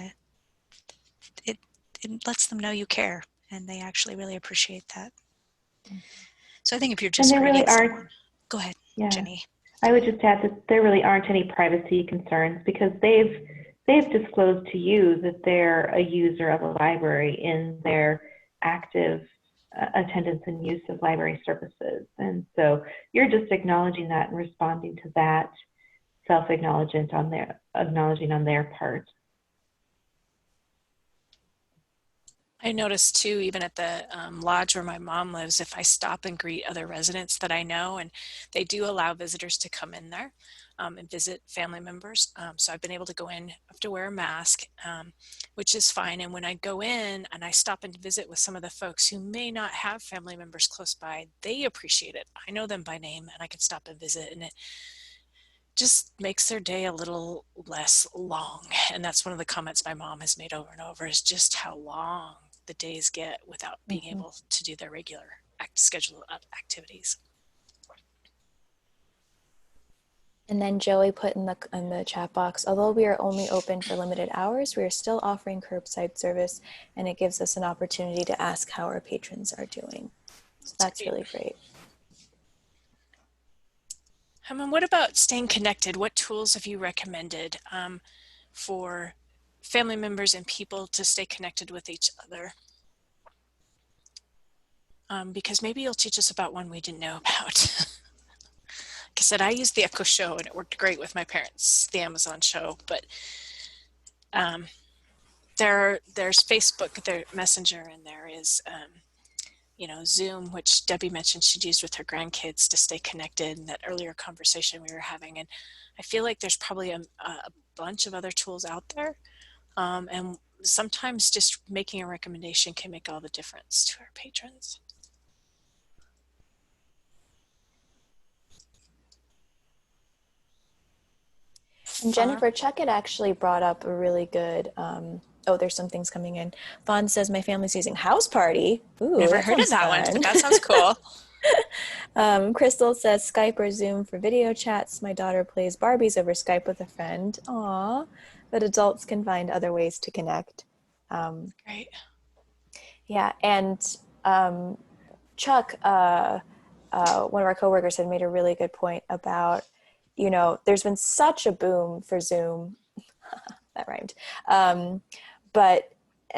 it lets them know you care, and they actually really appreciate that. So I think if you're just
And there really
greeting
are,
someone, go ahead,
yeah.
Jenny.
I would just add that there really aren't any privacy concerns because they've disclosed to you that they're a user of a library in their active attendance and use of library services. And so you're just acknowledging that and responding to that self-acknowledgement acknowledging on their part.
I noticed too, even at the lodge where my mom lives, if I stop and greet other residents that I know, and they do allow visitors to come in there and visit family members. So I've been able to go in, I have to wear a mask, which is fine. And when I go in and I stop and visit with some of the folks who may not have family members close by, they appreciate it. I know them by name and I can stop and visit, and it just makes their day a little less long. And that's one of the comments my mom has made over and over, is just how long the days get without being able to do their regular schedule of activities.
And then Joey put in the chat box, although we are only open for limited hours, we are still offering curbside service, and it gives us an opportunity to ask how our patrons are doing. So that's really great.
And what about staying connected? What tools have you recommended for family members and people to stay connected with each other? Because maybe you'll teach us about one we didn't know about. Like I said, I used the Echo Show and it worked great with my parents, the Amazon Show, but there's Facebook, there's Messenger, and there is Zoom, which Debbie mentioned she'd used with her grandkids to stay connected in that earlier conversation we were having. And I feel like there's probably a bunch of other tools out there. And sometimes just making a recommendation can make all the difference to our patrons.
And Jennifer, Chuck had actually brought up a really good, there's some things coming in. Fawn says, my family's using House Party. Ooh,
never heard of that one, but that sounds cool.
Crystal says, Skype or Zoom for video chats. My daughter plays Barbies over Skype with a friend. Aw, but adults can find other ways to connect.
Great.
Yeah, and Chuck, one of our coworkers, had made a really good point about, there's been such a boom for Zoom. That rhymed. And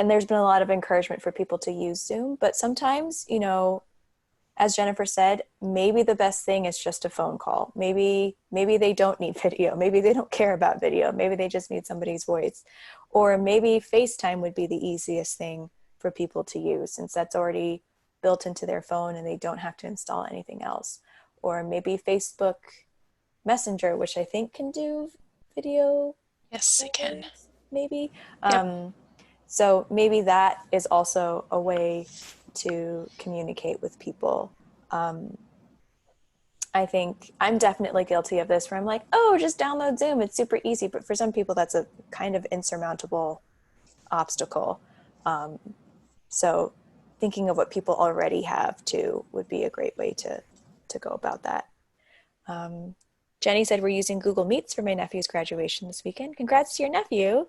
there's been a lot of encouragement for people to use Zoom, but sometimes, as Jennifer said, maybe the best thing is just a phone call. Maybe they don't need video. Maybe they don't care about video. Maybe they just need somebody's voice. Or maybe FaceTime would be the easiest thing for people to use, since that's already built into their phone and they don't have to install anything else. Or maybe Facebook Messenger, which I think can do video.
Yes, it can.
Maybe.
Yep.
So maybe that is also a way to communicate with people. I think I'm definitely guilty of this, where I'm like, oh, just download Zoom. It's super easy. But for some people, that's a kind of insurmountable obstacle. So thinking of what people already have too would be a great way to go about that. Jenny said, we're using Google Meets for my nephew's graduation this weekend. Congrats to your nephew.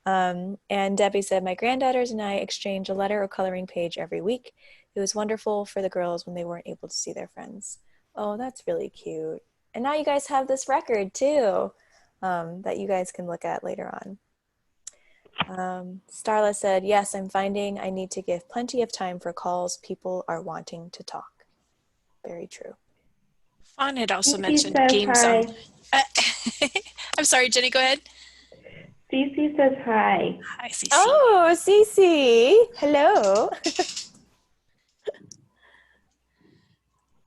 And Debbie said, my granddaughters and I exchange a letter or coloring page every week. It was wonderful for the girls when they weren't able to see their friends. Oh, that's really cute. And now you guys have this record too, that you guys can look at later on. Starla said, yes, I'm finding I need to give plenty of time for calls. People are wanting to talk. Very true.
Fawn had also
Cece
mentioned
says
games on.
hi.
I'm sorry, Jenny, go ahead.
Cece says hi.
Hi, Cece.
Oh, Cece. Hello.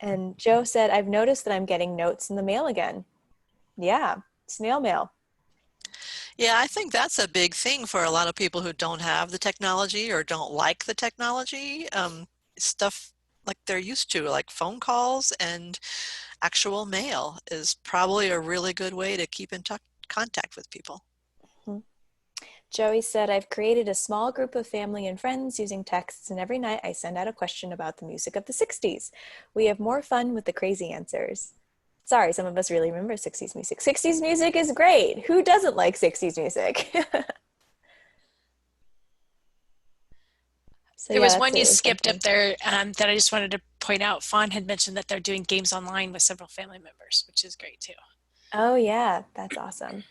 And Joe said, I've noticed that I'm getting notes in the mail again. Yeah, snail mail.
Yeah, I think that's a big thing for a lot of people who don't have the technology or don't like the technology. Stuff like they're used to, like phone calls and actual mail, is probably a really good way to keep in contact with people.
Joey said, I've created a small group of family and friends using texts, and every night I send out a question about the music of the 60s. We have more fun with the crazy answers. Sorry, some of us really remember 60s music. 60s music is great. Who doesn't like 60s music? So,
There
yeah,
was one you
that's
skipped
something.
up there that I just wanted to point out. Fawn had mentioned that they're doing games online with several family members, which is great too.
Oh, yeah, that's awesome.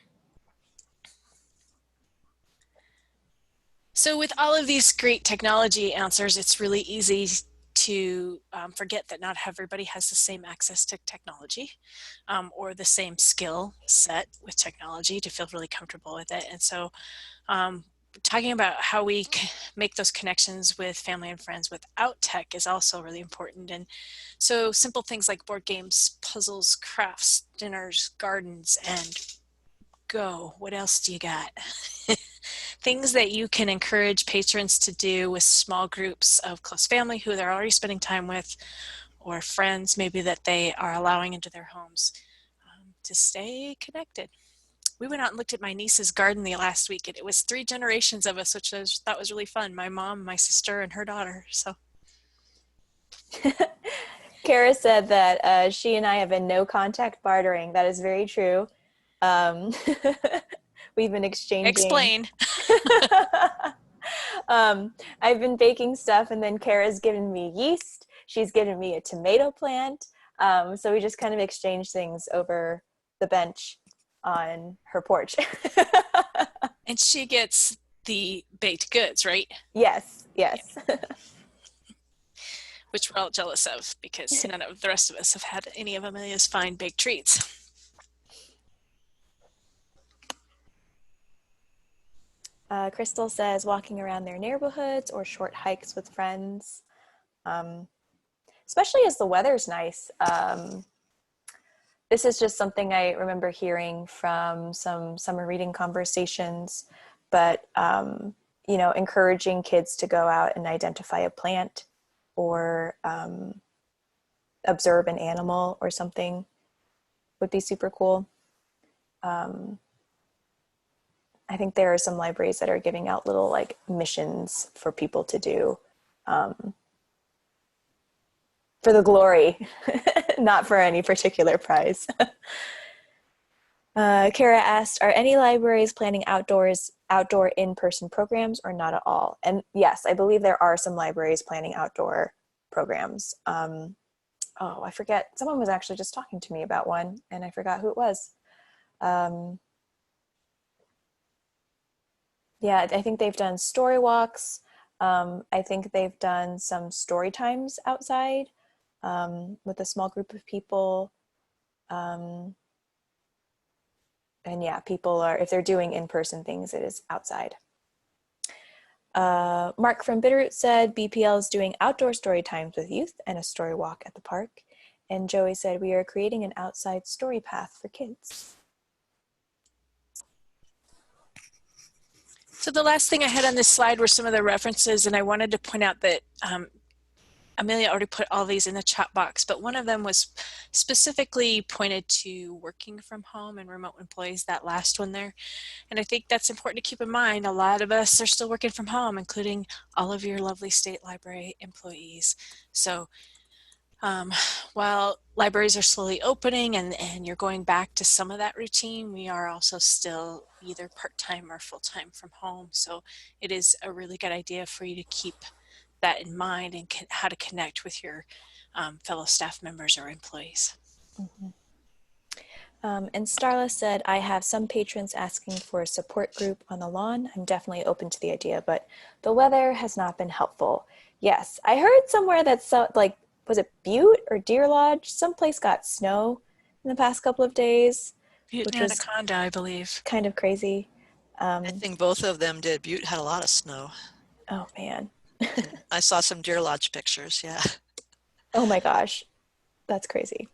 So with all of these great technology answers, it's really easy to forget that not everybody has the same access to technology or the same skill set with technology to feel really comfortable with it. And so talking about how we make those connections with family and friends without tech is also really important. And so simple things like board games, puzzles, crafts, dinners, gardens, and go. What else do you got? Things that you can encourage patrons to do with small groups of close family who they're already spending time with, or friends maybe that they are allowing into their homes to stay connected. We went out and looked at my niece's garden the last week, and it was 3 generations of us, which I thought was really fun. My mom, my sister, and her daughter. So
Kara said that she and I have been no contact bartering. That is very true. We've been exchanging.
explain.
I've been baking stuff, and then Kara's given me yeast. She's given me a tomato plant. So we just kind of exchange things over the bench on her porch.
And she gets the baked goods, right?
Yes, yes.
Which we're all jealous of because none of the rest of us have had any of Amelia's fine baked treats.
Crystal says walking around their neighborhoods or short hikes with friends, especially as the weather's nice. This is just something I remember hearing from some summer reading conversations, but you know, encouraging kids to go out and identify a plant or observe an animal or something would be super cool. I think there are some libraries that are giving out little like missions for people to do for the glory, not for any particular prize. Kara asked, are any libraries planning outdoor in-person programs or not at all? And yes, I believe there are some libraries planning outdoor programs. Oh, I forget. Someone was actually just talking to me about one and I forgot who it was. Yeah, I think they've done story walks. I think they've done some story times outside with a small group of people. And yeah, people are, if they're doing in-person things, it is outside. Mark from Bitterroot said BPL is doing outdoor story times with youth and a story walk at the park. And Joey said we are creating an outside story path for kids.
So the last thing I had on this slide were some of the references, and I wanted to point out that Amelia already put all these in the chat box, but one of them was specifically pointed to working from home and remote employees, that last one there. And I think that's important to keep in mind. A lot of us are still working from home, including all of your lovely state library employees. So While libraries are slowly opening and you're going back to some of that routine, we are also still either part-time or full-time from home. So it is a really good idea for you to keep that in mind and how to connect with your fellow staff members or employees.
And Starla said, I have some patrons asking for a support group on the lawn. I'm definitely open to the idea, but the weather has not been helpful. Yes, I heard somewhere that like, was it Butte or Deer Lodge? Someplace got snow in the past couple of days,
Butte
which
and
was
Anaconda, I believe.
kind of crazy.
I think both of them did. Butte had a lot of snow.
Oh man.
I saw some Deer Lodge pictures, yeah.
Oh my gosh. That's crazy.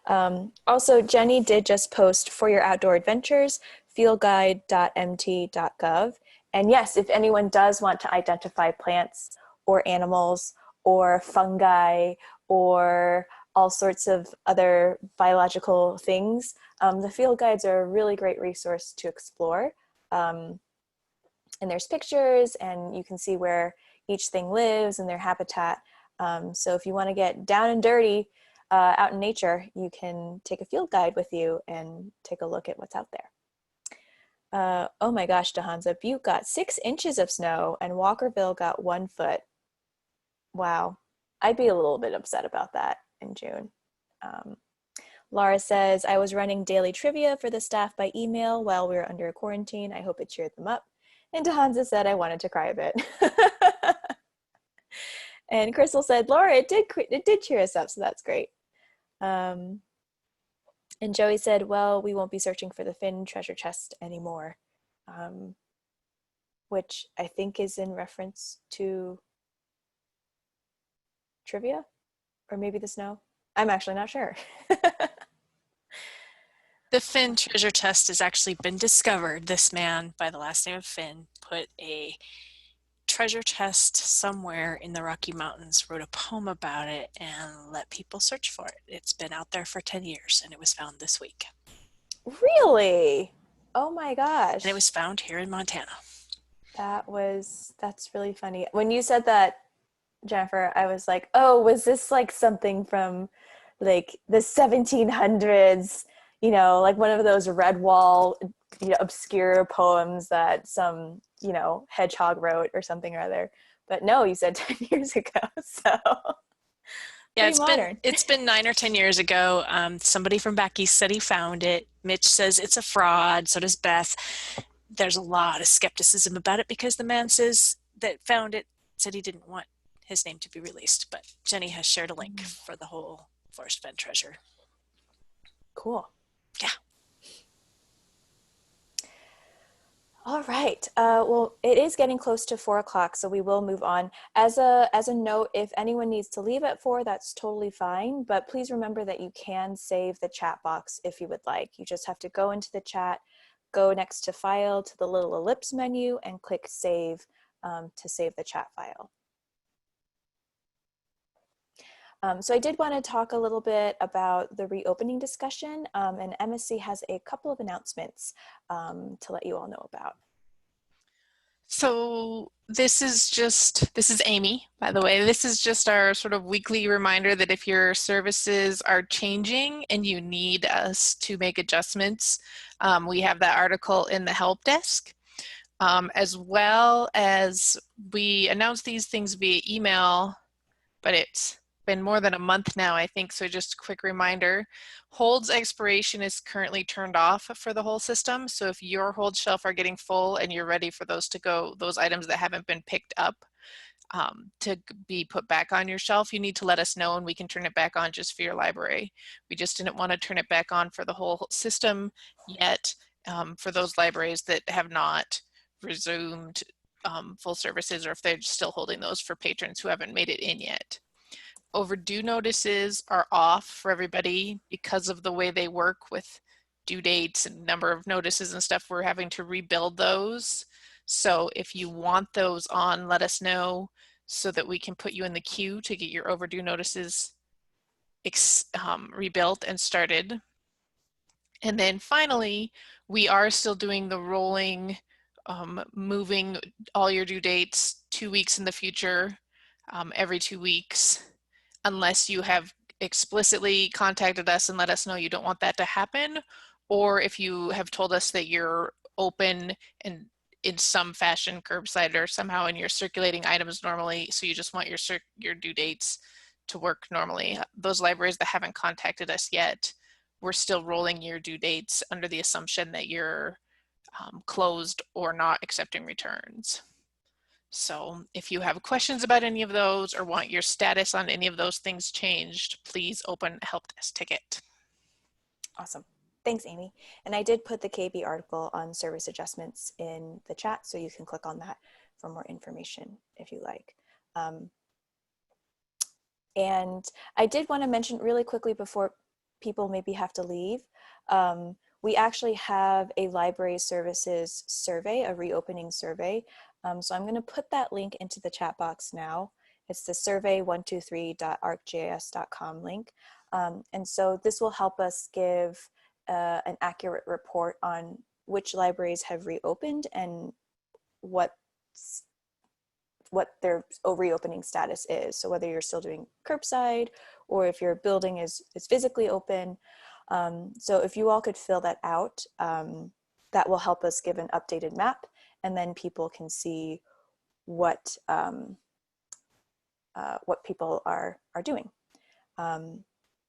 Also, Jenny did just post for your outdoor adventures, fieldguide.mt.gov. And yes, if anyone does want to identify plants or animals or fungi or all sorts of other biological things, the field guides are a really great resource to explore. And there's pictures and you can see where each thing lives and their habitat. So if you want to get down and dirty out in nature, you can take a field guide with you and take a look at what's out there. Oh my gosh, DeHanza, Butte got 6 inches of snow and Walkerville got 1 foot. Wow, I'd be a little bit upset about that in June. Laura says, I was running daily trivia for the staff by email while we were under quarantine. I hope it cheered them up. And DeHanza said, I wanted to cry a bit. And Crystal said, Laura, it did cheer us up, so that's great. And Joey said, well, we won't be searching for the Finn treasure chest anymore, which I think is in reference to trivia, or maybe the snow. I'm actually not sure.
The Finn treasure chest has actually been discovered. This man by the last name of Finn put a treasure chest somewhere in the Rocky Mountains, wrote a poem about it, and let people search for it. It's been out there for 10 years and it was found this week.
Really? Oh my gosh.
And it was found here in Montana.
That's really funny. When you said that, Jennifer, I was like, oh, was this like something from like the 1700s, you know, like one of those Redwall, you know, obscure poems that some, you know, hedgehog wrote or something or other. But no, you said 10 years ago. So
yeah, it's been 9 or 10 years ago. Somebody from back east said he found it. Mitch says it's a fraud. So does Beth. There's a lot of skepticism about it because the man says that found it said he didn't want his name to be released. But Jenny has shared a link for the whole Forest Bend treasure.
Cool.
Yeah.
All right. Well, it is getting close to 4 o'clock, so we will move on. As a note, if anyone needs to leave at 4, that's totally fine. But please remember that you can save the chat box if you would like. You just have to go into the chat, go next to File to the little ellipse menu, and click Save to save the chat file. So I did want to talk a little bit about the reopening discussion, and MSC has a couple of announcements to let you all know about.
So this is Amy, by the way. This is just our sort of weekly reminder that if your services are changing and you need us to make adjustments, we have that article in the help desk. As well as we announce these things via email, but it's been more than a month now, I think, so just a quick reminder. Hold's expiration is currently turned off for the whole system, so if your hold shelf are getting full and you're ready for those to go, those items that haven't been picked up to be put back on your shelf, you need to let us know and we can turn it back on just for your library. We just didn't want to turn it back on for the whole system yet, for those libraries that have not resumed full services, or if they're still holding those for patrons who haven't made it in yet. Overdue notices are off for everybody because of the way they work with due dates and number of notices and stuff. We're having to rebuild those. So if you want those on, let us know so that we can put you in the queue to get your overdue notices rebuilt and started. And then finally, we are still doing the rolling, moving all your due dates 2 weeks in the future, every 2 weeks. Unless you have explicitly contacted us and let us know you don't want that to happen, or if you have told us that you're open and in some fashion curbside or somehow and you're circulating items normally, so you just want your due dates to work normally. Those libraries that haven't contacted us yet, we're still rolling your due dates under the assumption that you're closed or not accepting returns. So if you have questions about any of those or want your status on any of those things changed, please open a help desk ticket.
Awesome. Thanks, Amy. And I did put the KB article on service adjustments in the chat, so you can click on that for more information if you like. And I did want to mention really quickly before people maybe have to leave, we actually have a library services survey, a reopening survey. So I'm going to put that link into the chat box now. It's the survey123.arcgis.com link. And so this will help us give an accurate report on which libraries have reopened and what their reopening status is. So whether you're still doing curbside or if your building is physically open. So if you all could fill that out, that will help us give an updated map, and then people can see what people are doing.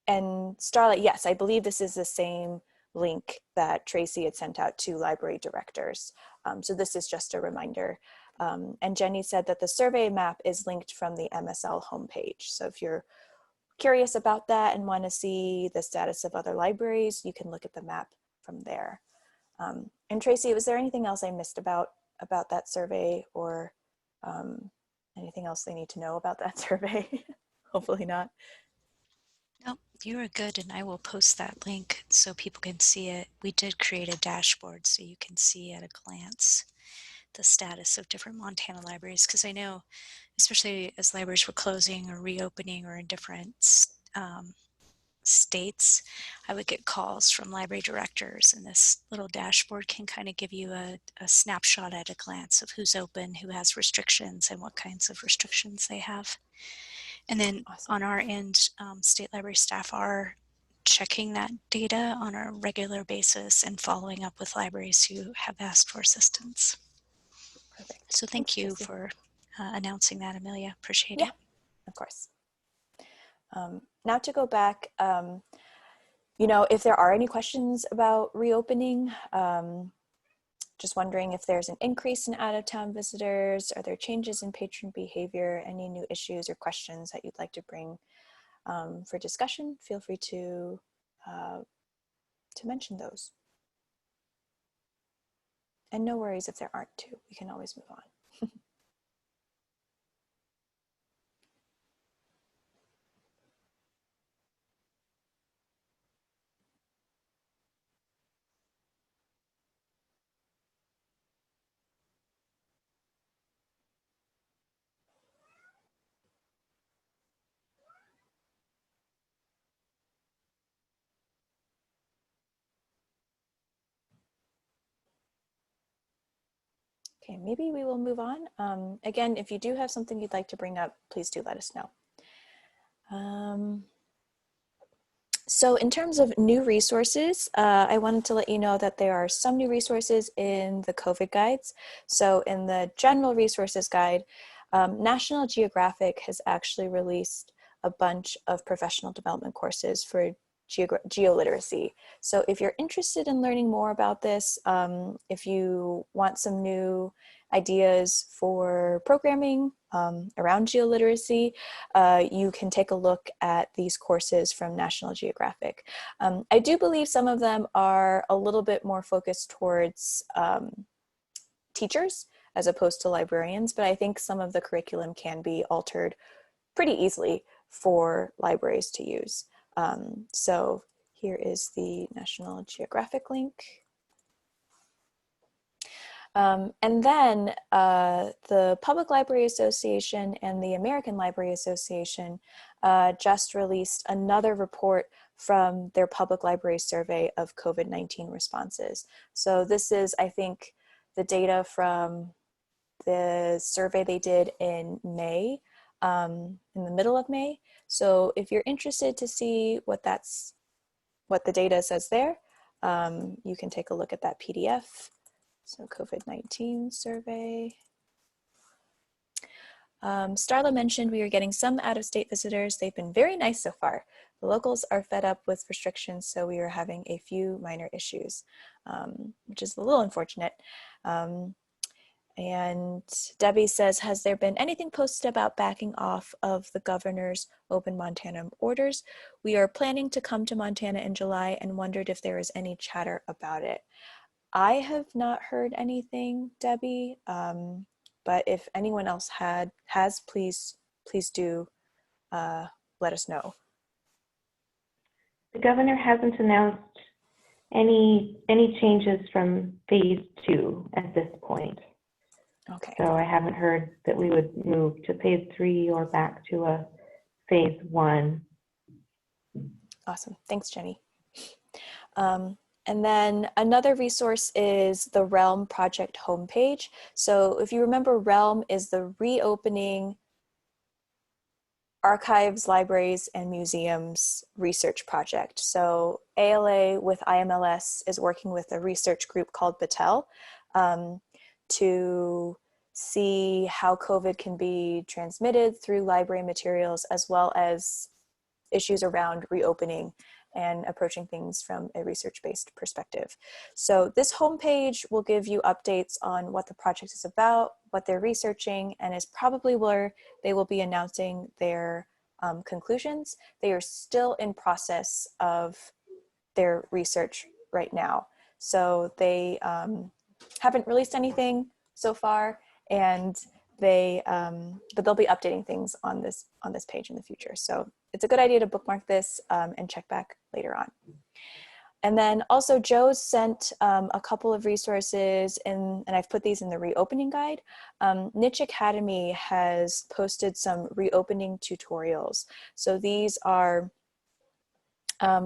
And Starlight, yes, I believe this is the same link that Tracy had sent out to library directors. So this is just a reminder. And Jenny said that the survey map is linked from the MSL homepage. So if you're curious about that and want to see the status of other libraries, you can look at the map from there. And Tracy, was there anything else I missed about that survey, or anything else they need to know about that survey? Hopefully not.
No, you are good, and I will post that link so people can see it. We did create a dashboard so you can see at a glance the status of different Montana libraries, because I know, especially as libraries were closing or reopening or in different states, I would get calls from library directors, and this little dashboard can kind of give you a snapshot at a glance of who's open, who has restrictions, and what kinds of restrictions they have. And then
Awesome.
on our end, state library staff are checking that data on a regular basis and following up with libraries who have asked for assistance.
Perfect.
So thank
Thanks,
you
Tracy.
for announcing that, Amelia. Appreciate
Yeah,
it.
of course. Now to go back, if there are any questions about reopening, just wondering if there's an increase in out-of-town visitors, are there changes in patron behavior, any new issues or questions that you'd like to bring for discussion, feel free to mention those. And no worries if there aren't two, we can always move on. Okay, maybe we will move on. Again, if you do have something you'd like to bring up, please do let us know. So in terms of new resources, I wanted to let you know that there are some new resources in the COVID guides. So in the general resources guide, National Geographic has actually released a bunch of professional development courses for geoliteracy. So if you're interested in learning more about this, if you want some new ideas for programming around geoliteracy, you can take a look at these courses from National Geographic. I do believe some of them are a little bit more focused towards teachers as opposed to librarians, but I think some of the curriculum can be altered pretty easily for libraries to use. So here is the National Geographic link. And then the Public Library Association and the American Library Association just released another report from their public library survey of COVID-19 responses. So this is, I think, the data from the survey they did in May in the middle of May. So if you're interested to see what the data says there, you can take a look at that PDF. So COVID-19 survey. Starla mentioned we are getting some out-of-state visitors. They've been very nice so far. The locals are fed up with restrictions, so we are having a few minor issues, which is a little unfortunate. And Debbie says, has there been anything posted about backing off of the governor's open Montana orders? We are planning to come to Montana in July and wondered if there is any chatter about it. I have not heard anything, Debbie, but if anyone else has, please do let us know.
The governor hasn't announced any changes from phase 2 at this point.
Okay.
So I haven't heard that we would move to phase 3 or back to a phase 1.
Awesome. Thanks, Jenny. And then another resource is the Realm project homepage. So if you remember, Realm is the reopening archives, libraries, and museums research project. So ALA with IMLS is working with a research group called Battelle to see how COVID can be transmitted through library materials, as well as issues around reopening and approaching things from a research-based perspective. So this homepage will give you updates on what the project is about, what they're researching, and is probably where they will be announcing their conclusions. They are still in process of their research right now. So they haven't released anything so far, and but they'll be updating things on this page in the future. So it's a good idea to bookmark this and check back later on. And then also Joe sent a couple of resources and I've put these in the reopening guide. Niche Academy has posted some reopening tutorials. So these are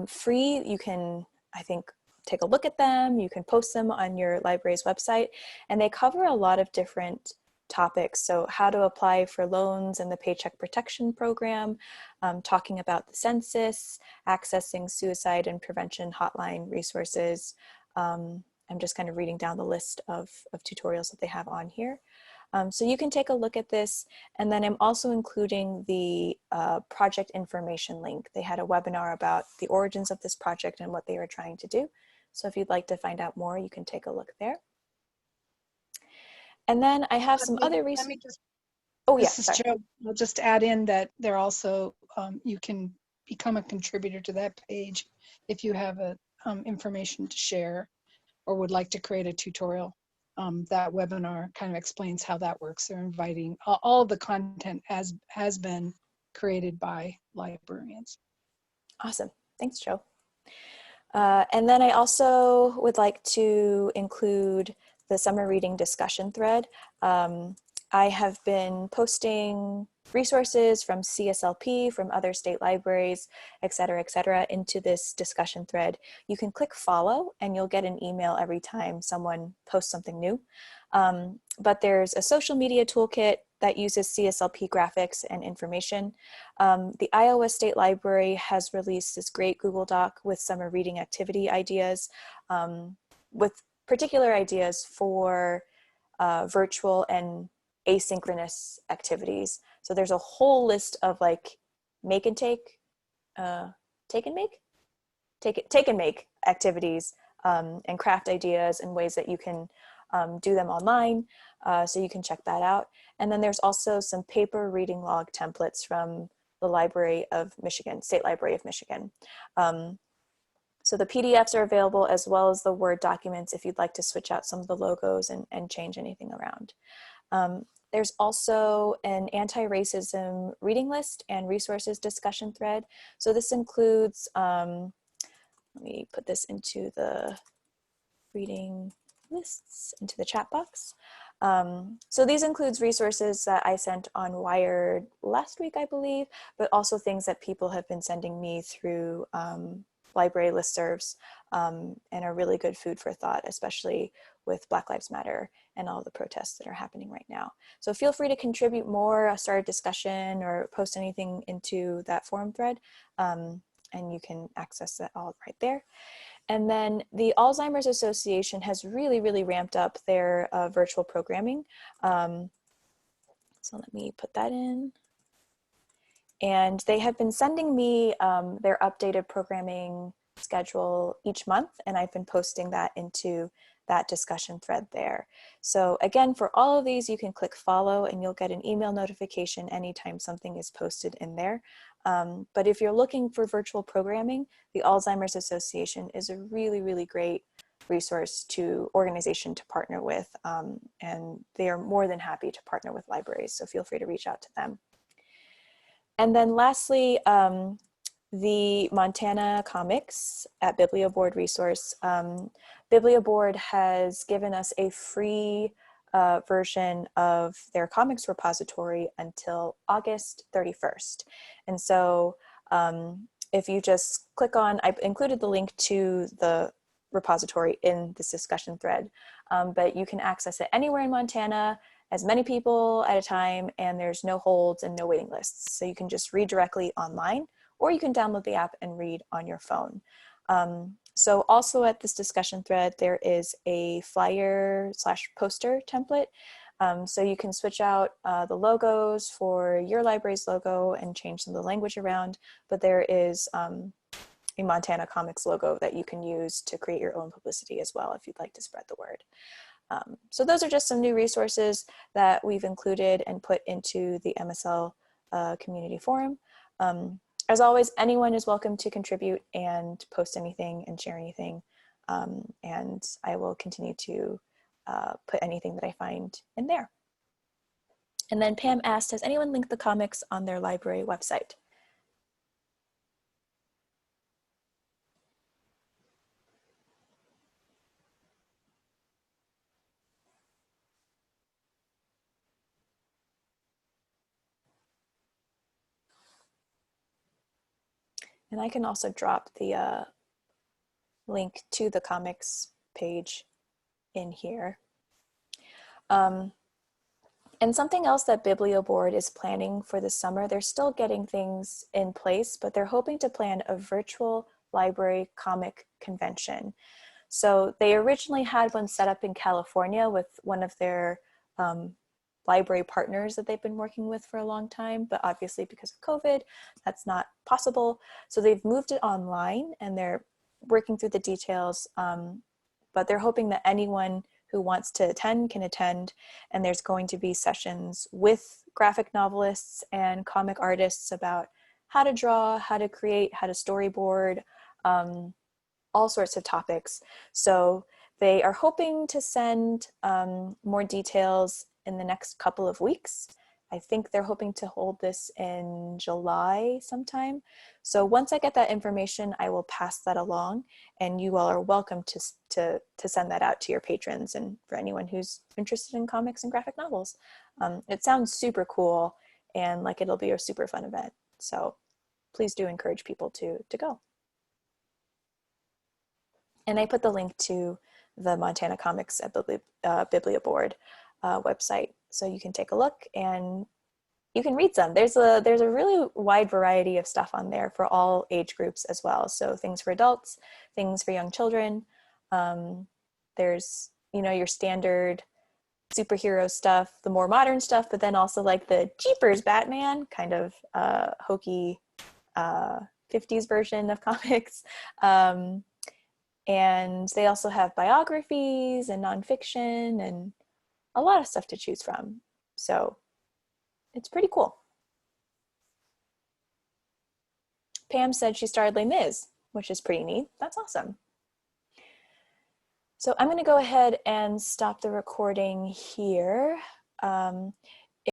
free. You can, I think, take a look at them. You can post them on your library's website, and they cover a lot of different topics. So how to apply for loans and the Paycheck Protection Program, talking about the census, accessing suicide and prevention hotline resources. I'm just kind of reading down the list of tutorials that they have on here. So you can take a look at this, and then I'm also including the project information link. They had a webinar about the origins of this project and what they were trying to do. So if you'd like to find out more, you can take a look there. And then I have some other resources. Oh yeah,
this is Joe. I'll just add in that they're also, you can become a contributor to that page if you have information to share or would like to create a tutorial. That webinar kind of explains how that works. They're inviting, all the content has been created by librarians.
Awesome, thanks, Joe. And then I also would like to include the summer reading discussion thread. I have been posting resources from CSLP, from other state libraries, et cetera, into this discussion thread. You can click follow and you'll get an email every time someone posts something new. But there's a social media toolkit that uses CSLP graphics and information. The Iowa State Library has released this great Google Doc with summer reading activity ideas, with particular ideas for virtual and asynchronous activities. So there's a whole list of like make and take, take and make activities and craft ideas and ways that you can do them online. So you can check that out. And then there's also some paper reading log templates from the Library of Michigan, State Library of Michigan. So the PDFs are available as well as the Word documents if you'd like to switch out some of the logos and change anything around. There's also an anti-racism reading list and resources discussion thread. So this includes, let me put this into the reading lists, into the chat box. So these includes resources that I sent on Wired last week, I believe, but also things that people have been sending me through library listservs and are really good food for thought, especially with Black Lives Matter and all the protests that are happening right now. So feel free to contribute more, start a discussion, or post anything into that forum thread, and you can access that all right there. And then the Alzheimer's Association has really, really ramped up their virtual programming. So let me put that in. And they have been sending me their updated programming schedule each month, and I've been posting that into that discussion thread there. So again, for all of these, you can click follow and you'll get an email notification anytime something is posted in there. But if you're looking for virtual programming, the Alzheimer's Association is a really, really great resource organization to partner with, and they are more than happy to partner with libraries, so feel free to reach out to them. And then lastly, the Montana Comics at BiblioBoard resource. BiblioBoard has given us a free version of their comics repository until August 31st. And so if you just click on, I've included the link to the repository in this discussion thread, but you can access it anywhere in Montana, as many people at a time, and there's no holds and no waiting lists. So you can just read directly online, or you can download the app and read on your phone. So also at this discussion thread, there is a flyer/poster template. So you can switch out the logos for your library's logo and change some of the language around, but there is a Montana Comics logo that you can use to create your own publicity as well if you'd like to spread the word. So those are just some new resources that we've included and put into the MSL community forum. As always, anyone is welcome to contribute and post anything and share anything. And I will continue to put anything that I find in there. And then Pam asked, has anyone linked the comics on their library website? And I can also drop the link to the comics page in here. And something else that BiblioBoard is planning for the summer, they're still getting things in place, but they're hoping to plan a virtual library comic convention. So they originally had one set up in California with one of their library partners that they've been working with for a long time, but obviously because of COVID, that's not possible. So they've moved it online and they're working through the details, but they're hoping that anyone who wants to attend can attend, and there's going to be sessions with graphic novelists and comic artists about how to draw, how to create, how to storyboard, all sorts of topics. So they are hoping to send more details in the next couple of weeks. I think they're hoping to hold this in July sometime. So once I get that information, I will pass that along, and you all are welcome to send that out to your patrons and for anyone who's interested in comics and graphic novels. It sounds super cool, and like it'll be a super fun event. So please do encourage people to go. And I put the link to the Montana Comics at BiblioBoard website, so you can take a look and you can read some. There's a really wide variety of stuff on there for all age groups as well. So things for adults, things for young children. There's, you know, your standard superhero stuff, the more modern stuff, but then also like the Jeepers Batman kind of hokey 50s version of comics. And they also have biographies and nonfiction and a lot of stuff to choose from. So it's pretty cool. Pam said she started Les Mis, which is pretty neat. That's awesome. So I'm going to go ahead and stop the recording here.